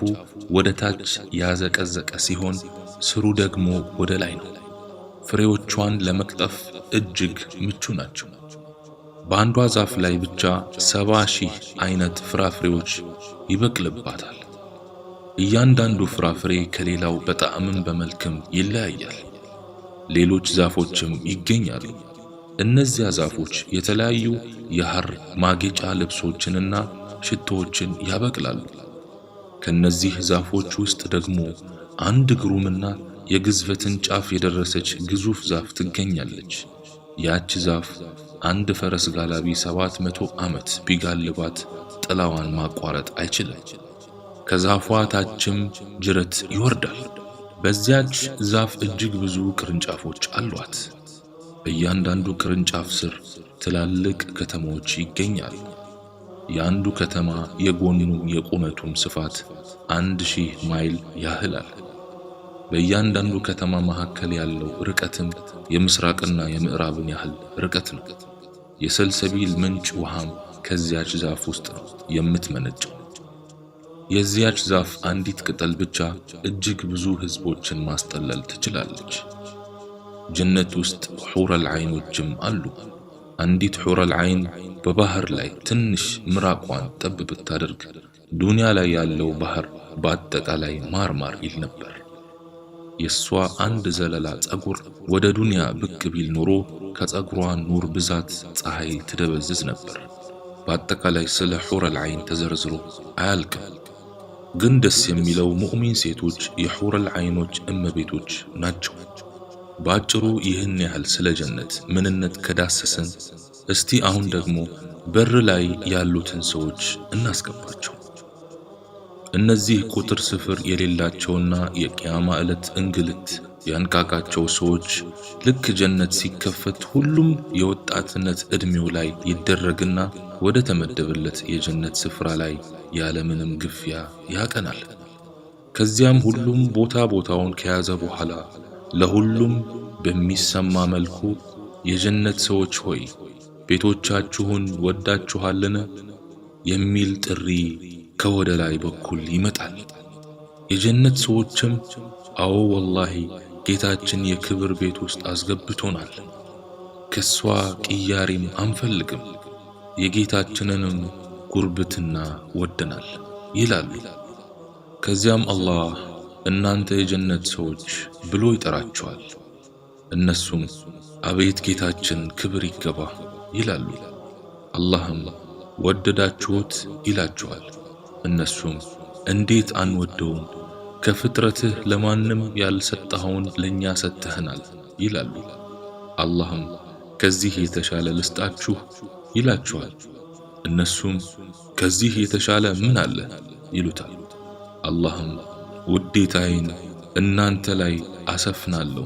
ወደ ታች ያዘቀዘቀ ሲሆን ስሩ ደግሞ ወደ ላይ ነው። ፍሬዎቿን ለመቅጠፍ እጅግ ምቹ ናቸው። በአንዷ ዛፍ ላይ ብቻ 70,000 አይነት ፍራፍሬዎች ይበቅልባታል። እያንዳንዱ ፍራፍሬ ከሌላው በጣዕምም በመልክም ይለያያል። ሌሎች ዛፎችም ይገኛሉ። እነዚያ ዛፎች የተለያዩ የሐር ማጌጫ ልብሶችንና ሽቶዎችን ያበቅላሉ። ከነዚህ ዛፎች ውስጥ ደግሞ አንድ ግሩምና የግዝፈትን ጫፍ የደረሰች ግዙፍ ዛፍ ትገኛለች። ያች ዛፍ አንድ ፈረስ ጋላቢ 700 ዓመት ቢጋልባት ጥላዋን ማቋረጥ አይችልም። ከዛፏ ታችም ጅረት ይወርዳል። በዚያች ዛፍ እጅግ ብዙ ቅርንጫፎች አሏት። በእያንዳንዱ ቅርንጫፍ ስር ትላልቅ ከተሞች ይገኛሉ። የአንዱ ከተማ የጎኑ የቁመቱም ስፋት 1000 ማይል ያህላል። በእያንዳንዱ ከተማ መካከል ያለው ርቀትም የምስራቅና የምዕራብን ያህል ርቀት ነው። የሰልሰቢል ምንጭ ውሃም ከዚያች ዛፍ ውስጥ ነው የምትመነጨው። የዚያች ዛፍ አንዲት ቅጠል ብቻ እጅግ ብዙ ህዝቦችን ማስጠለል ትችላለች። ጀነት ውስጥ ሑረል ዐይኖችም አሉ። አንዲት ሑረል ዐይን በባህር ላይ ትንሽ ምራቋን ጠብ ብታደርግ ዱንያ ላይ ያለው ባህር በአጠቃላይ ማርማር ይል ነበር። የሷ አንድ ዘለላ ጸጉር ወደ ዱንያ ብቅ ቢል ኖሮ ከጸጉሯ ኑር ብዛት ፀሐይ ትደበዝዝ ነበር። በአጠቃላይ ስለ ሑረል ዐይን ተዘርዝሮ አያልቅም። ግን ደስ የሚለው ሙእሚን ሴቶች የሑረል ዐይኖች እመቤቶች ናቸው። በአጭሩ ይህን ያህል ስለ ጀነት ምንነት ከዳሰሰን እስቲ አሁን ደግሞ በር ላይ ያሉትን ሰዎች እናስገባቸው። እነዚህ ቁጥር ስፍር የሌላቸውና የቂያማ ዕለት እንግልት ያንቃቃቸው ሰዎች ልክ ጀነት ሲከፈት ሁሉም የወጣትነት ዕድሜው ላይ ይደረግና ወደ ተመደበለት የጀነት ስፍራ ላይ ያለምንም ግፊያ ያቀናል። ከዚያም ሁሉም ቦታውን ከያዘ በኋላ ለሁሉም በሚሰማ መልኩ የጀነት ሰዎች ሆይ ቤቶቻችሁን ወዳችኋልን የሚል ጥሪ ከወደ ላይ በኩል ይመጣል። የጀነት ሰዎችም አዎ ወላሂ ጌታችን የክብር ቤት ውስጥ አስገብቶናል፣ ከሷ ቅያሪም አንፈልግም፣ የጌታችንንም ጉርብትና ወደናል ይላሉ። ከዚያም አላህ እናንተ የጀነት ሰዎች ብሎ ይጠራቸዋል። እነሱም አቤት ጌታችን ክብር ይገባ ይላሉ። አላህም ወደዳችሁት ይላቸዋል። እነሱም እንዴት አንወደውም፣ ከፍጥረትህ ለማንም ያልሰጠኸውን ለኛ ሰጥተህናል ይላሉ። አላህም ከዚህ የተሻለ ልስጣችሁ ይላቸዋል። እነሱም ከዚህ የተሻለ ምን አለ ይሉታል። አላህም ውዴታዬን እናንተ ላይ አሰፍናለሁ፣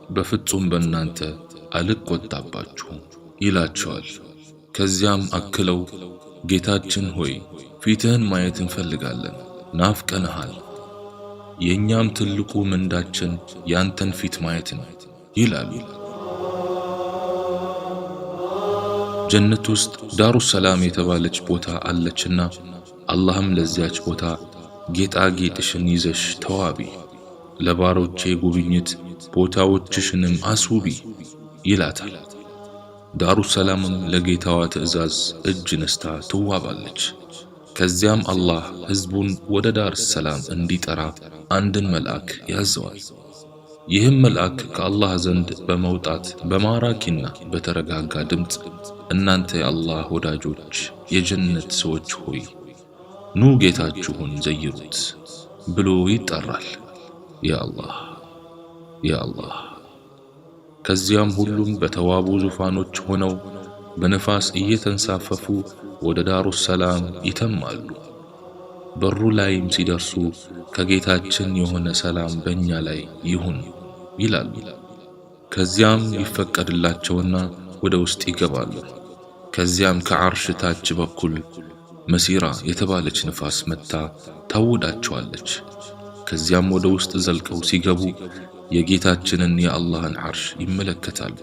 በፍጹም በእናንተ አልቆጣባችሁም ይላቸዋል። ከዚያም አክለው ጌታችን ሆይ ፊትህን ማየት እንፈልጋለን፣ ናፍቀንሃል፣ የኛም ትልቁ ምንዳችን ያንተን ፊት ማየት ነው ይላሉ። ጀነት ውስጥ ዳሩ ሰላም የተባለች ቦታ አለችና አላህም ለዚያች ቦታ ጌጣጌጥሽን ይዘሽ ተዋቢ፣ ለባሮቼ ጉብኝት ቦታዎችሽንም አስውቢ ይላታል። ዳሩ ሰላምም ለጌታዋ ትዕዛዝ እጅ ነስታ ትዋባለች። ከዚያም አላህ ህዝቡን ወደ ዳር ሰላም እንዲጠራ አንድን መልአክ ያዘዋል። ይህም መልአክ ከአላህ ዘንድ በመውጣት በማራኪና በተረጋጋ ድምፅ እናንተ የአላህ ወዳጆች የጀነት ሰዎች ሆይ ኑ ጌታችሁን ዘይሩት ብሎ ይጠራል። ያ አላህ ያ አላህ። ከዚያም ሁሉም በተዋቡ ዙፋኖች ሆነው በነፋስ እየተንሳፈፉ ወደ ዳሩ ሰላም ይተማሉ። በሩ ላይም ሲደርሱ ከጌታችን የሆነ ሰላም በእኛ ላይ ይሁን ይላሉ። ከዚያም ይፈቀድላቸውና ወደ ውስጥ ይገባሉ። ከዚያም ከዓርሽ ታች በኩል መሲራ የተባለች ንፋስ መታ ታውዳቸዋለች። ከዚያም ወደ ውስጥ ዘልቀው ሲገቡ የጌታችንን የአላህን ዓርሽ ይመለከታሉ።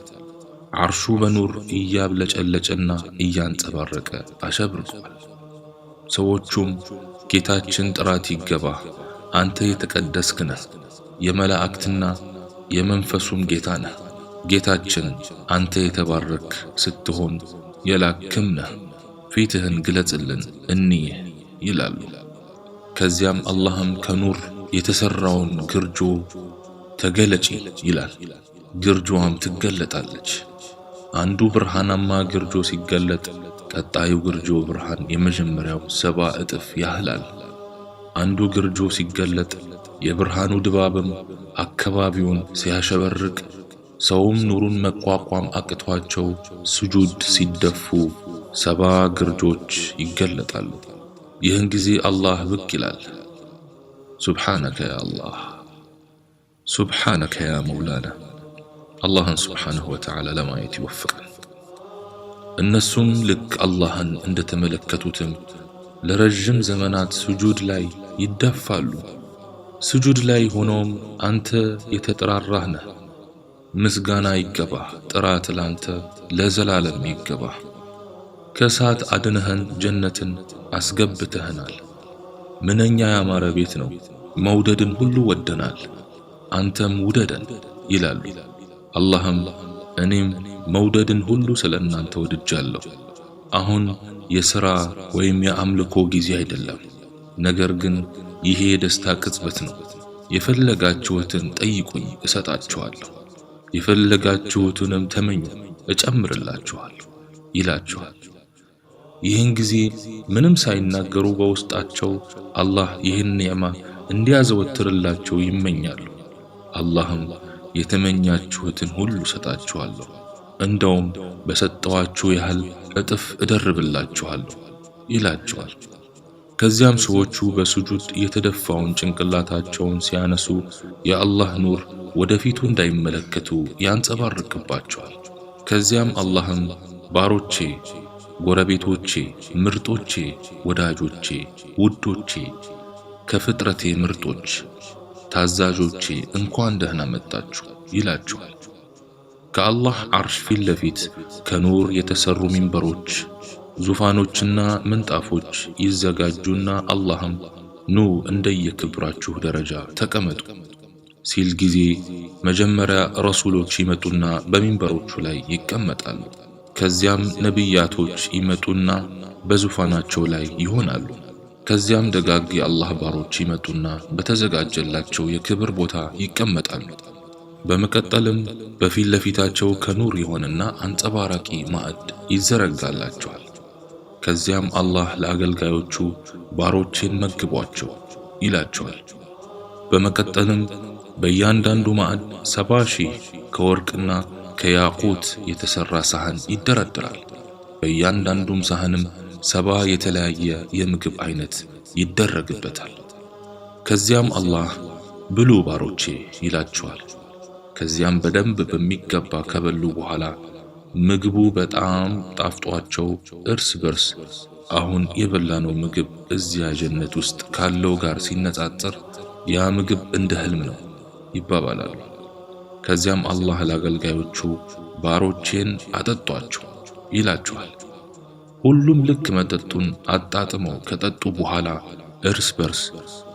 ዓርሹ በኑር እያብለጨለጨና እያንጸባረቀ አሸብርቋል። ሰዎቹም ጌታችን ጥራት ይገባህ፣ አንተ የተቀደስክ ነህ፣ የመላእክትና የመንፈሱም ጌታ ነህ። ጌታችን አንተ የተባረክ ስትሆን የላክም ነህ፣ ፊትህን ግለጽልን እንይህ ይላሉ። ከዚያም አላህም ከኑር የተሰራውን ግርጆ ተገለጪ ይላል። ግርጆዋም ትገለጣለች። አንዱ ብርሃናማ ግርጆ ሲገለጥ ቀጣዩ ግርጆ ብርሃን የመጀመሪያው 70 እጥፍ ያህላል። አንዱ ግርጆ ሲገለጥ የብርሃኑ ድባብም አካባቢውን ሲያሸበርቅ ሰውም ኑሩን መቋቋም አቅቷቸው ስጁድ ሲደፉ 70 ግርጆች ይገለጣሉ። ይህን ጊዜ አላህ ብቅ ይላል። ሱብሓነከ ያ አላህ ሱብሓነከ ያ መውላና። አላህን ሱብሓነሁ ወተዓላ ለማየት ይወፍቀን። እነሱም ልክ አላህን እንደተመለከቱትም ለረጅም ዘመናት ስጁድ ላይ ይደፋሉ። ስጁድ ላይ ሆኖም አንተ የተጠራራህ ነህ፣ ምስጋና ይገባህ፣ ጥራት ላንተ ለዘላለም ይገባህ። ከእሳት አድነህን ጀነትን አስገብተህናል። ምንኛ ያማረ ቤት ነው፣ መውደድን ሁሉ ወደናል፣ አንተም ውደደን ይላሉ። አላህም እኔም መውደድን ሁሉ ስለእናንተ ወድጃለሁ። አሁን የሥራ ወይም የአምልኮ ጊዜ አይደለም፣ ነገር ግን ይሄ የደስታ ቅጽበት ነው። የፈለጋችሁትን ጠይቁኝ እሰጣችኋለሁ፣ የፈለጋችሁትንም ተመኙ እጨምርላችኋለሁ ይላችኋል። ይህን ጊዜ ምንም ሳይናገሩ በውስጣቸው አላህ ይህን ኒዕማ እንዲያዘወትርላቸው ይመኛሉ። አላህም የተመኛችሁትን ሁሉ እሰጣችኋለሁ፣ እንደውም በሰጠዋችሁ ያህል እጥፍ እደርብላችኋለሁ ይላቸዋል። ከዚያም ሰዎቹ በስጁድ የተደፋውን ጭንቅላታቸውን ሲያነሱ የአላህ ኑር ወደፊቱ እንዳይመለከቱ ያንጸባርቅባቸዋል። ከዚያም አላህም ባሮቼ፣ ጎረቤቶቼ፣ ምርጦቼ፣ ወዳጆቼ፣ ውዶቼ፣ ከፍጥረቴ ምርጦች፣ ታዛዦቼ እንኳን ደህና መጣችሁ ይላችኋል። ከአላህ ዓርሽ ፊት ለፊት ከኑር የተሰሩ ሚንበሮች፣ ዙፋኖችና ምንጣፎች ይዘጋጁና አላህም ኑ እንደየክብራችሁ ደረጃ ተቀመጡ ሲል ጊዜ መጀመሪያ ረሱሎች ይመጡና በሚንበሮቹ ላይ ይቀመጣሉ። ከዚያም ነቢያቶች ይመጡና በዙፋናቸው ላይ ይሆናሉ። ከዚያም ደጋግ የአላህ ባሮች ይመጡና በተዘጋጀላቸው የክብር ቦታ ይቀመጣሉ። በመቀጠልም በፊት ለፊታቸው ከኑር የሆነና አንጸባራቂ ማዕድ ይዘረጋላቸዋል። ከዚያም አላህ ለአገልጋዮቹ ባሮቼን መግቧቸው ይላቸዋል። በመቀጠልም በእያንዳንዱ ማዕድ 70,000 ከወርቅና ከያቁት የተሰራ ሳህን ይደረደራል። በእያንዳንዱም ሳህንም 70 የተለያየ የምግብ አይነት ይደረግበታል። ከዚያም አላህ ብሉ ባሮቼ ይላቸዋል። ከዚያም በደንብ በሚገባ ከበሉ በኋላ ምግቡ በጣም ጣፍጧቸው እርስ በርስ አሁን የበላነው ምግብ እዚያ ጀነት ውስጥ ካለው ጋር ሲነጻጸር ያ ምግብ እንደ ህልም ነው ይባባላሉ። ከዚያም አላህ ለአገልጋዮቹ ባሮቼን አጠጧቸው ይላቸዋል። ሁሉም ልክ መጠጡን አጣጥመው ከጠጡ በኋላ እርስ በርስ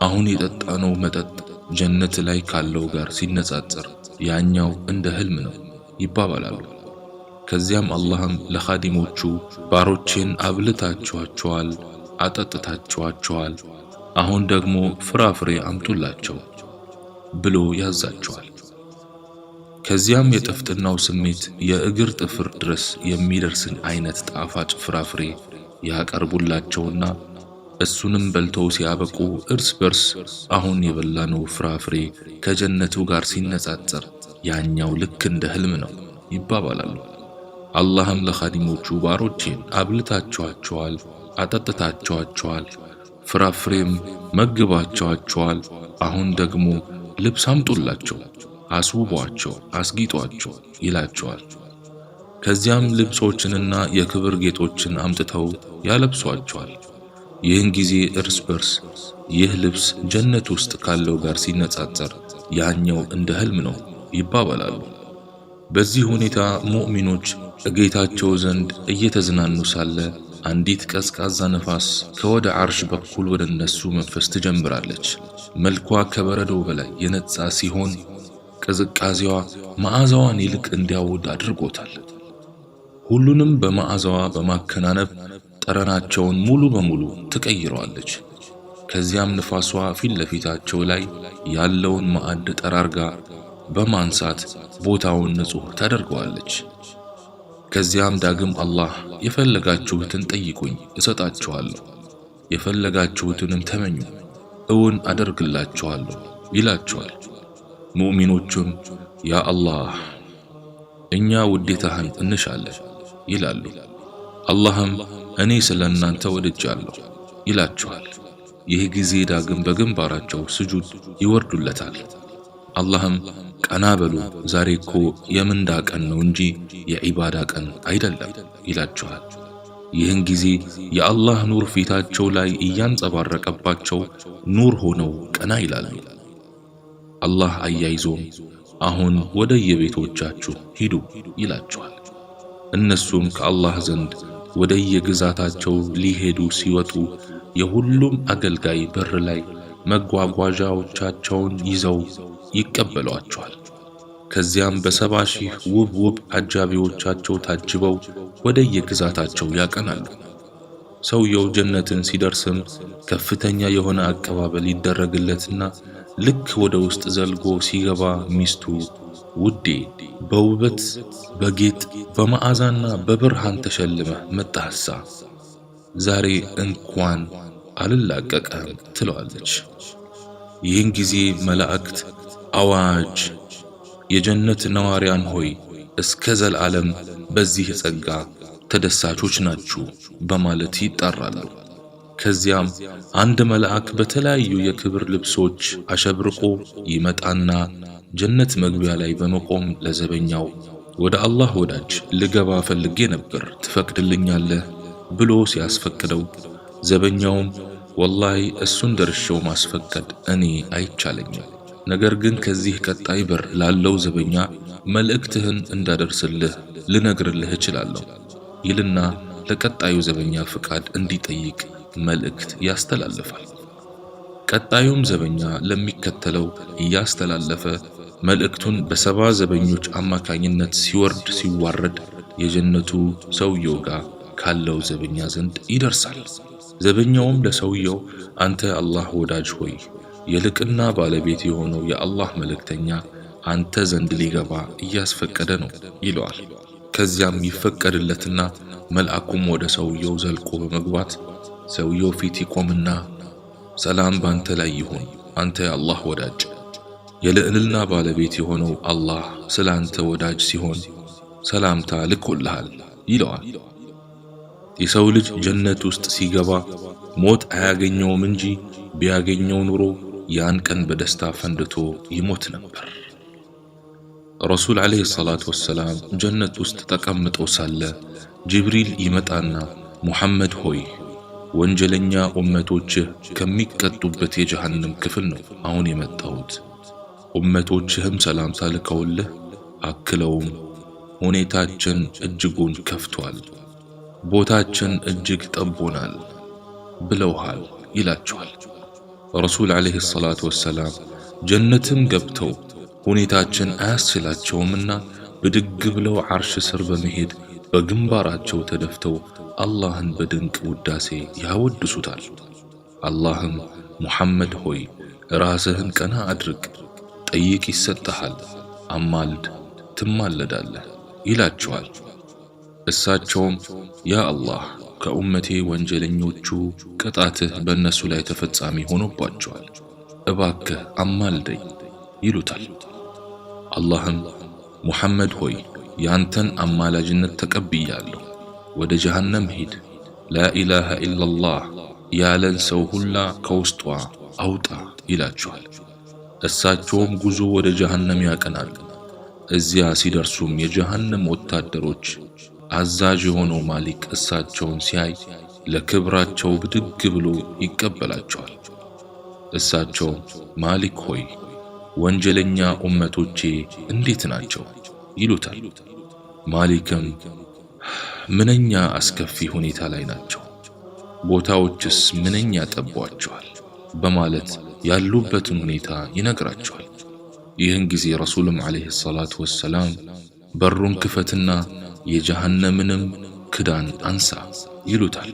አሁን የጠጣነው መጠጥ ጀነት ላይ ካለው ጋር ሲነጻጸር ያኛው እንደ ህልም ነው ይባባላሉ። ከዚያም አላህም ለኻዲሞቹ ባሮቼን አብልታችኋቸዋል፣ አጠጥታችኋቸዋል፣ አሁን ደግሞ ፍራፍሬ አምጡላቸው ብሎ ያዛቸዋል። ከዚያም የጥፍጥናው ስሜት የእግር ጥፍር ድረስ የሚደርስን አይነት ጣፋጭ ፍራፍሬ ያቀርቡላቸውና እሱንም በልተው ሲያበቁ እርስ በርስ አሁን የበላነው ፍራፍሬ ከጀነቱ ጋር ሲነጻጸር ያኛው ልክ እንደ ህልም ነው ይባባላሉ። አላህም ለኻዲሞቹ ባሮቼን አብልታችኋቸዋል፣ አጠጥታችኋቸዋል፣ ፍራፍሬም መግባችኋቸዋል፣ አሁን ደግሞ ልብስ አምጡላቸው፣ አስውቧቸው፣ አስጊጧቸው ይላቸዋል። ከዚያም ልብሶችንና የክብር ጌጦችን አምጥተው ያለብሷቸዋል። ይህን ጊዜ እርስ በርስ ይህ ልብስ ጀነት ውስጥ ካለው ጋር ሲነጻጸር ያኛው እንደ ህልም ነው ይባባላሉ። በዚህ ሁኔታ ሙእሚኖች ጌታቸው ዘንድ እየተዝናኑ ሳለ አንዲት ቀዝቃዛ ነፋስ ከወደ ዓርሽ በኩል ወደ እነሱ መንፈስ ትጀምራለች። መልኳ ከበረዶ በላይ የነጻ ሲሆን ቅዝቃዜዋ መዓዛዋን ይልቅ እንዲያውድ አድርጎታል። ሁሉንም በመዓዛዋ በማከናነብ ጠረናቸውን ሙሉ በሙሉ ትቀይረዋለች። ከዚያም ንፋሷ ፊት ለፊታቸው ላይ ያለውን ማዕድ ጠራርጋ በማንሳት ቦታውን ንጹህ ታደርገዋለች። ከዚያም ዳግም አላህ የፈለጋችሁትን ጠይቁኝ እሰጣችኋለሁ፣ የፈለጋችሁትንም ተመኙ እውን አደርግላችኋለሁ ይላቸዋል። ሙእሚኖቹም ያ አላህ እኛ ውዴታህን እንሻለን ይላሉ። አላህም እኔ ስለእናንተ ወድጃለሁ ይላቸዋል። ይህ ጊዜ ዳግም በግንባራቸው ስጁድ ይወርዱለታል። አላህም ቀና በሉ ዛሬ እኮ የምንዳ ቀን ነው እንጂ የዒባዳ ቀን አይደለም ይላቸዋል። ይህን ጊዜ የአላህ ኑር ፊታቸው ላይ እያንጸባረቀባቸው ኑር ሆነው ቀና ይላሉ። አላህ አያይዞም አሁን ወደ የቤቶቻችሁ ሂዱ ይላቸዋል። እነሱም ከአላህ ዘንድ ወደ የግዛታቸው ሊሄዱ ሲወጡ የሁሉም አገልጋይ በር ላይ መጓጓዣዎቻቸውን ይዘው ይቀበሏቸዋል። ከዚያም በ70,000 ውብ አጃቢዎቻቸው ታጅበው ወደ የግዛታቸው ያቀናሉ። ሰውየው ጀነትን ሲደርስም ከፍተኛ የሆነ አቀባበል ይደረግለትና ልክ ወደ ውስጥ ዘልጎ ሲገባ ሚስቱ ውዴ በውበት በጌጥ በመዓዛና በብርሃን ተሸልመህ መጣህሳ ዛሬ እንኳን አልላቀቀም ትለዋለች። ይህን ጊዜ መላእክት አዋጅ የጀነት ነዋሪያን ሆይ እስከ ዘላለም በዚህ ጸጋ ተደሳቾች ናችሁ በማለት ይጣራሉ። ከዚያም አንድ መልአክ በተለያዩ የክብር ልብሶች አሸብርቆ ይመጣና ጀነት መግቢያ ላይ በመቆም ለዘበኛው ወደ አላህ ወዳጅ ልገባ ፈልጌ ነበር ትፈቅድልኛለህ ብሎ ሲያስፈቅደው ዘበኛውም ወላሂ እሱን ደርሼው ማስፈቀድ እኔ አይቻለኝም፣ ነገር ግን ከዚህ ቀጣይ በር ላለው ዘበኛ መልእክትህን እንዳደርስልህ ልነግርልህ እችላለሁ ይልና ለቀጣዩ ዘበኛ ፍቃድ እንዲጠይቅ መልእክት ያስተላልፋል። ቀጣዩም ዘበኛ ለሚከተለው እያስተላለፈ መልእክቱን በ70 ዘበኞች አማካኝነት ሲወርድ ሲዋረድ የጀነቱ ሰውየው ጋር ካለው ዘበኛ ዘንድ ይደርሳል። ዘበኛውም ለሰውየው አንተ አላህ ወዳጅ ሆይ የልቅና ባለቤት የሆነው የአላህ መልእክተኛ አንተ ዘንድ ሊገባ እያስፈቀደ ነው ይለዋል። ከዚያም ይፈቀድለትና መልአኩም ወደ ሰውየው ዘልቆ በመግባት ሰውየው ፊት ይቆምና ሰላም ባንተ ላይ ይሁን አንተ የአላህ ወዳጅ፣ የልዕልና ባለቤት የሆነው አላህ ስላንተ ወዳጅ ሲሆን ሰላምታ ልኮልሃል ይለዋል። የሰው ልጅ ጀነት ውስጥ ሲገባ ሞት አያገኘውም እንጂ ቢያገኘው ኑሮ ያን ቀን በደስታ ፈንድቶ ይሞት ነበር። ረሱል ዓለይሂ ሰላቱ ወሰላም ጀነት ውስጥ ተቀምጠው ሳለ ጅብሪል ይመጣና ሙሐመድ ሆይ ወንጀለኛ ኡመቶችህ ከሚቀጡበት የጀሃነም ክፍል ነው አሁን የመጣሁት፣ ኡመቶችህም ሰላምታ ልከውልህ አክለውም ሁኔታችን እጅጉን ከፍቷል፣ ቦታችን እጅግ ጠቦናል ብለውሃል ይላቸዋል። ረሱል ዓለይሂ ሰላቱ ወሰላም ጀነትም ገብተው ሁኔታችን አያስችላቸውምና ብድግ ብለው ዓርሽ ስር በመሄድ በግንባራቸው ተደፍተው አላህን በድንቅ ውዳሴ ያወድሱታል። አላህም ሙሐመድ ሆይ ራስህን ቀና አድርግ፣ ጠይቅ ይሰጥሃል፣ አማልድ ትማለዳለህ ይላቸዋል። እሳቸውም ያ አላህ ከኡመቴ ወንጀለኞቹ ቅጣትህ በእነሱ ላይ ተፈጻሚ ሆኖባቸዋል፣ እባክህ አማልደኝ ይሉታል። አላህም ሙሐመድ ሆይ ያንተን አማላጅነት ተቀብያለሁ፣ ወደ ጀሃነም ሂድ፣ ላኢላሃ ኢላላህ ያለን ሰው ሁላ ከውስጧ አውጣ ይላቸዋል። እሳቸውም ጉዞ ወደ ጀሃነም ያቀናሉ። እዚያ ሲደርሱም የጀሃነም ወታደሮች አዛዥ የሆነው ማሊክ እሳቸውን ሲያይ ለክብራቸው ብድግ ብሎ ይቀበላቸዋል። እሳቸውም ማሊክ ሆይ ወንጀለኛ ኡመቶቼ እንዴት ናቸው ይሉታል። ማሊክም ምንኛ አስከፊ ሁኔታ ላይ ናቸው፣ ቦታዎችስ ምንኛ ጠቧቸዋል በማለት ያሉበትን ሁኔታ ይነግራቸዋል። ይህን ጊዜ ረሱልም ዓለይሂ ሰላቱ ወሰላም በሩን ክፈትና የጀሃነምንም ክዳን አንሳ ይሉታል።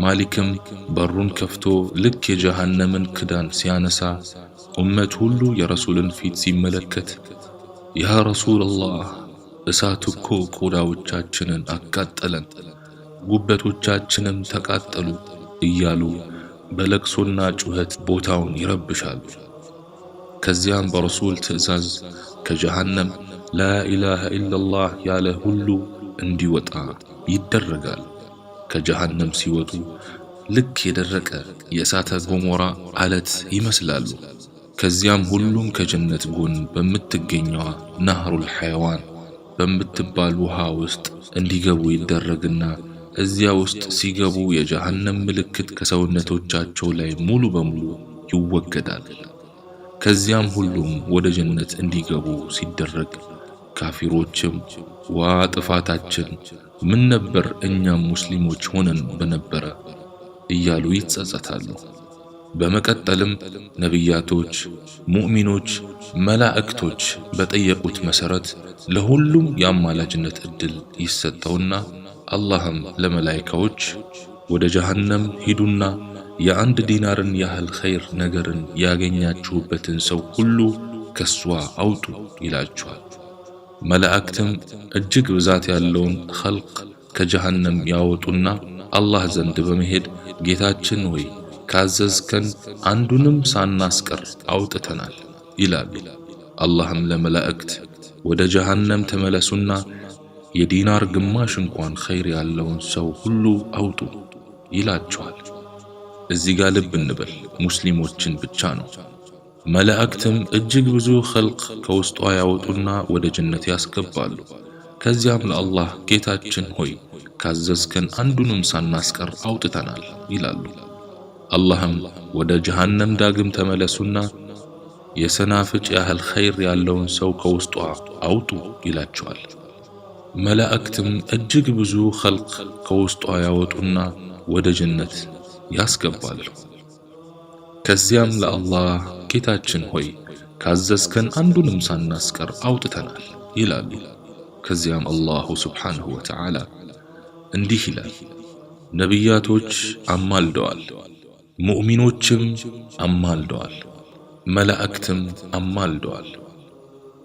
ማሊክም በሩን ከፍቶ ልክ የጀሃነምን ክዳን ሲያነሳ ኡመት ሁሉ የረሱልን ፊት ሲመለከት ያ ረሱላላህ እሳት እኮ ቆዳዎቻችንን አቃጠለን፣ ጉበቶቻችንም ተቃጠሉ እያሉ በለቅሶና ጩኸት ቦታውን ይረብሻሉ። ከዚያም በረሱል ትዕዛዝ ከጀሃነም ላኢላሃ ኢላላህ ያለ ሁሉ እንዲወጣ ይደረጋል። ከጀሃነም ሲወጡ ልክ የደረቀ የእሳተ ገሞራ አለት ይመስላሉ። ከዚያም ሁሉም ከጀነት ጎን በምትገኘዋ ነህሩል ሐይዋን በምትባል ውሃ ውስጥ እንዲገቡ ይደረግና እዚያ ውስጥ ሲገቡ የጀሃነም ምልክት ከሰውነቶቻቸው ላይ ሙሉ በሙሉ ይወገዳል። ከዚያም ሁሉም ወደ ጀነት እንዲገቡ ሲደረግ ካፊሮችም ዋ ጥፋታችን ምን ነበር እኛም ሙስሊሞች ሆነን በነበረ እያሉ ይጸጸታሉ። በመቀጠልም ነቢያቶች፣ ሙእሚኖች፣ መላእክቶች በጠየቁት መሰረት ለሁሉም የአማላጅነት እድል ይሰጠውና አላህም ለመላእክቶች ወደ ጀሃነም ሂዱና የአንድ ዲናርን ያህል ኸይር ነገርን ያገኛችሁበትን ሰው ሁሉ ከሷ አውጡ ይላቸዋል። መላእክትም እጅግ ብዛት ያለውን ኸልቅ ከጀሃነም ያወጡና አላህ ዘንድ በመሄድ ጌታችን ሆይ ካዘዝከን አንዱንም ሳናስቀር አውጥተናል ይላሉ። አላህም ለመላእክት ወደ ጀሃነም ተመለሱና የዲናር ግማሽ እንኳን ኸይር ያለውን ሰው ሁሉ አውጡ ይላቸዋል። እዚህ ጋር ልብ እንበል፣ ሙስሊሞችን ብቻ ነው። መላእክትም እጅግ ብዙ ኸልቅ ከውስጧ ያወጡና ወደ ጀነት ያስገባሉ። ከዚያም ለአላህ ጌታችን ሆይ ካዘዝከን አንዱንም ሳናስቀር አውጥተናል ይላሉ። አላህም ወደ ጀሃነም ዳግም ተመለሱና የሰናፍጭ ያህል ኸይር ያለውን ሰው ከውስጧ አውጡ ይላቸዋል። መላእክትም እጅግ ብዙ ኸልቅ ከውስጧ ያወጡና ወደ ጀነት ያስገባሉ። ከዚያም ለአላህ ጌታችን ሆይ ካዘዝከን አንዱንም ሳናስቀር አውጥተናል ይላሉ። ከዚያም አላሁ ሱብሓነሁ ወተዓላ እንዲህ ይላል፣ ነቢያቶች አማልደዋል፣ ሙእሚኖችም አማልደዋል፣ መላእክትም አማልደዋል።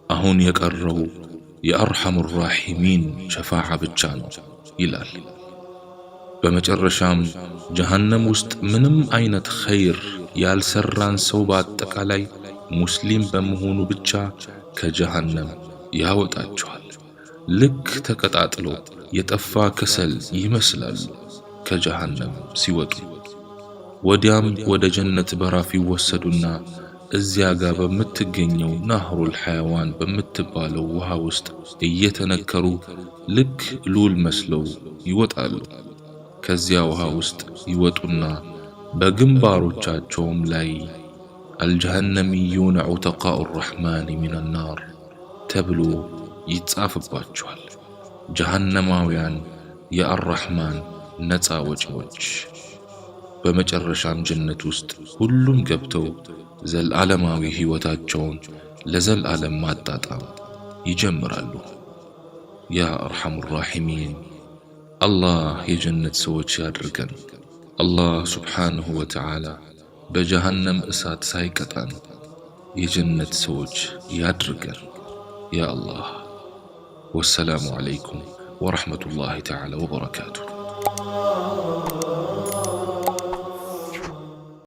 አሁን የቀረው የአርሐሙ ራሒሚን ሸፋዓ ብቻ ነው ይላል። በመጨረሻም ጀሃነም ውስጥ ምንም አይነት ኸይር ያልሰራን ሰው በአጠቃላይ ሙስሊም በመሆኑ ብቻ ከጀሃነም ያወጣቸዋል። ልክ ተቀጣጥሎ የጠፋ ከሰል ይመስላሉ ከጀሃነም ሲወጡ። ወዲያም ወደ ጀነት በራፍ ይወሰዱና እዚያ ጋር በምትገኘው ነህሩል ሐይዋን በምትባለው ውሃ ውስጥ እየተነከሩ ልክ ሉል መስለው ይወጣሉ። ከዚያ ውሃ ውስጥ ይወጡና በግንባሮቻቸውም ላይ አልጀሃነሚዩነ ዑተቃኡ ረሕማን ሚነናር ተብሎ ይጻፍባቸዋል። ጀሃነማውያን የአርረሕማን ነፃ ወጪዎች። በመጨረሻም ጀነት ውስጥ ሁሉም ገብተው ዘላለማዊ ሕይወታቸውን ለዘላለም ማጣጣም ይጀምራሉ። ያ አርሐሙ ራሒሚን አላህ የጀነት ሰዎች ያድርገን። አላህ ሱብሓነሁ ወተዓላ በጀሃነም እሳት ሳይቀጣን የጀነት ሰዎች ያድርገን። ያ አላህ። ወሰላሙ ዓለይኩም ወረሕመቱላሂ ተዓላ ወበረካቱሁ።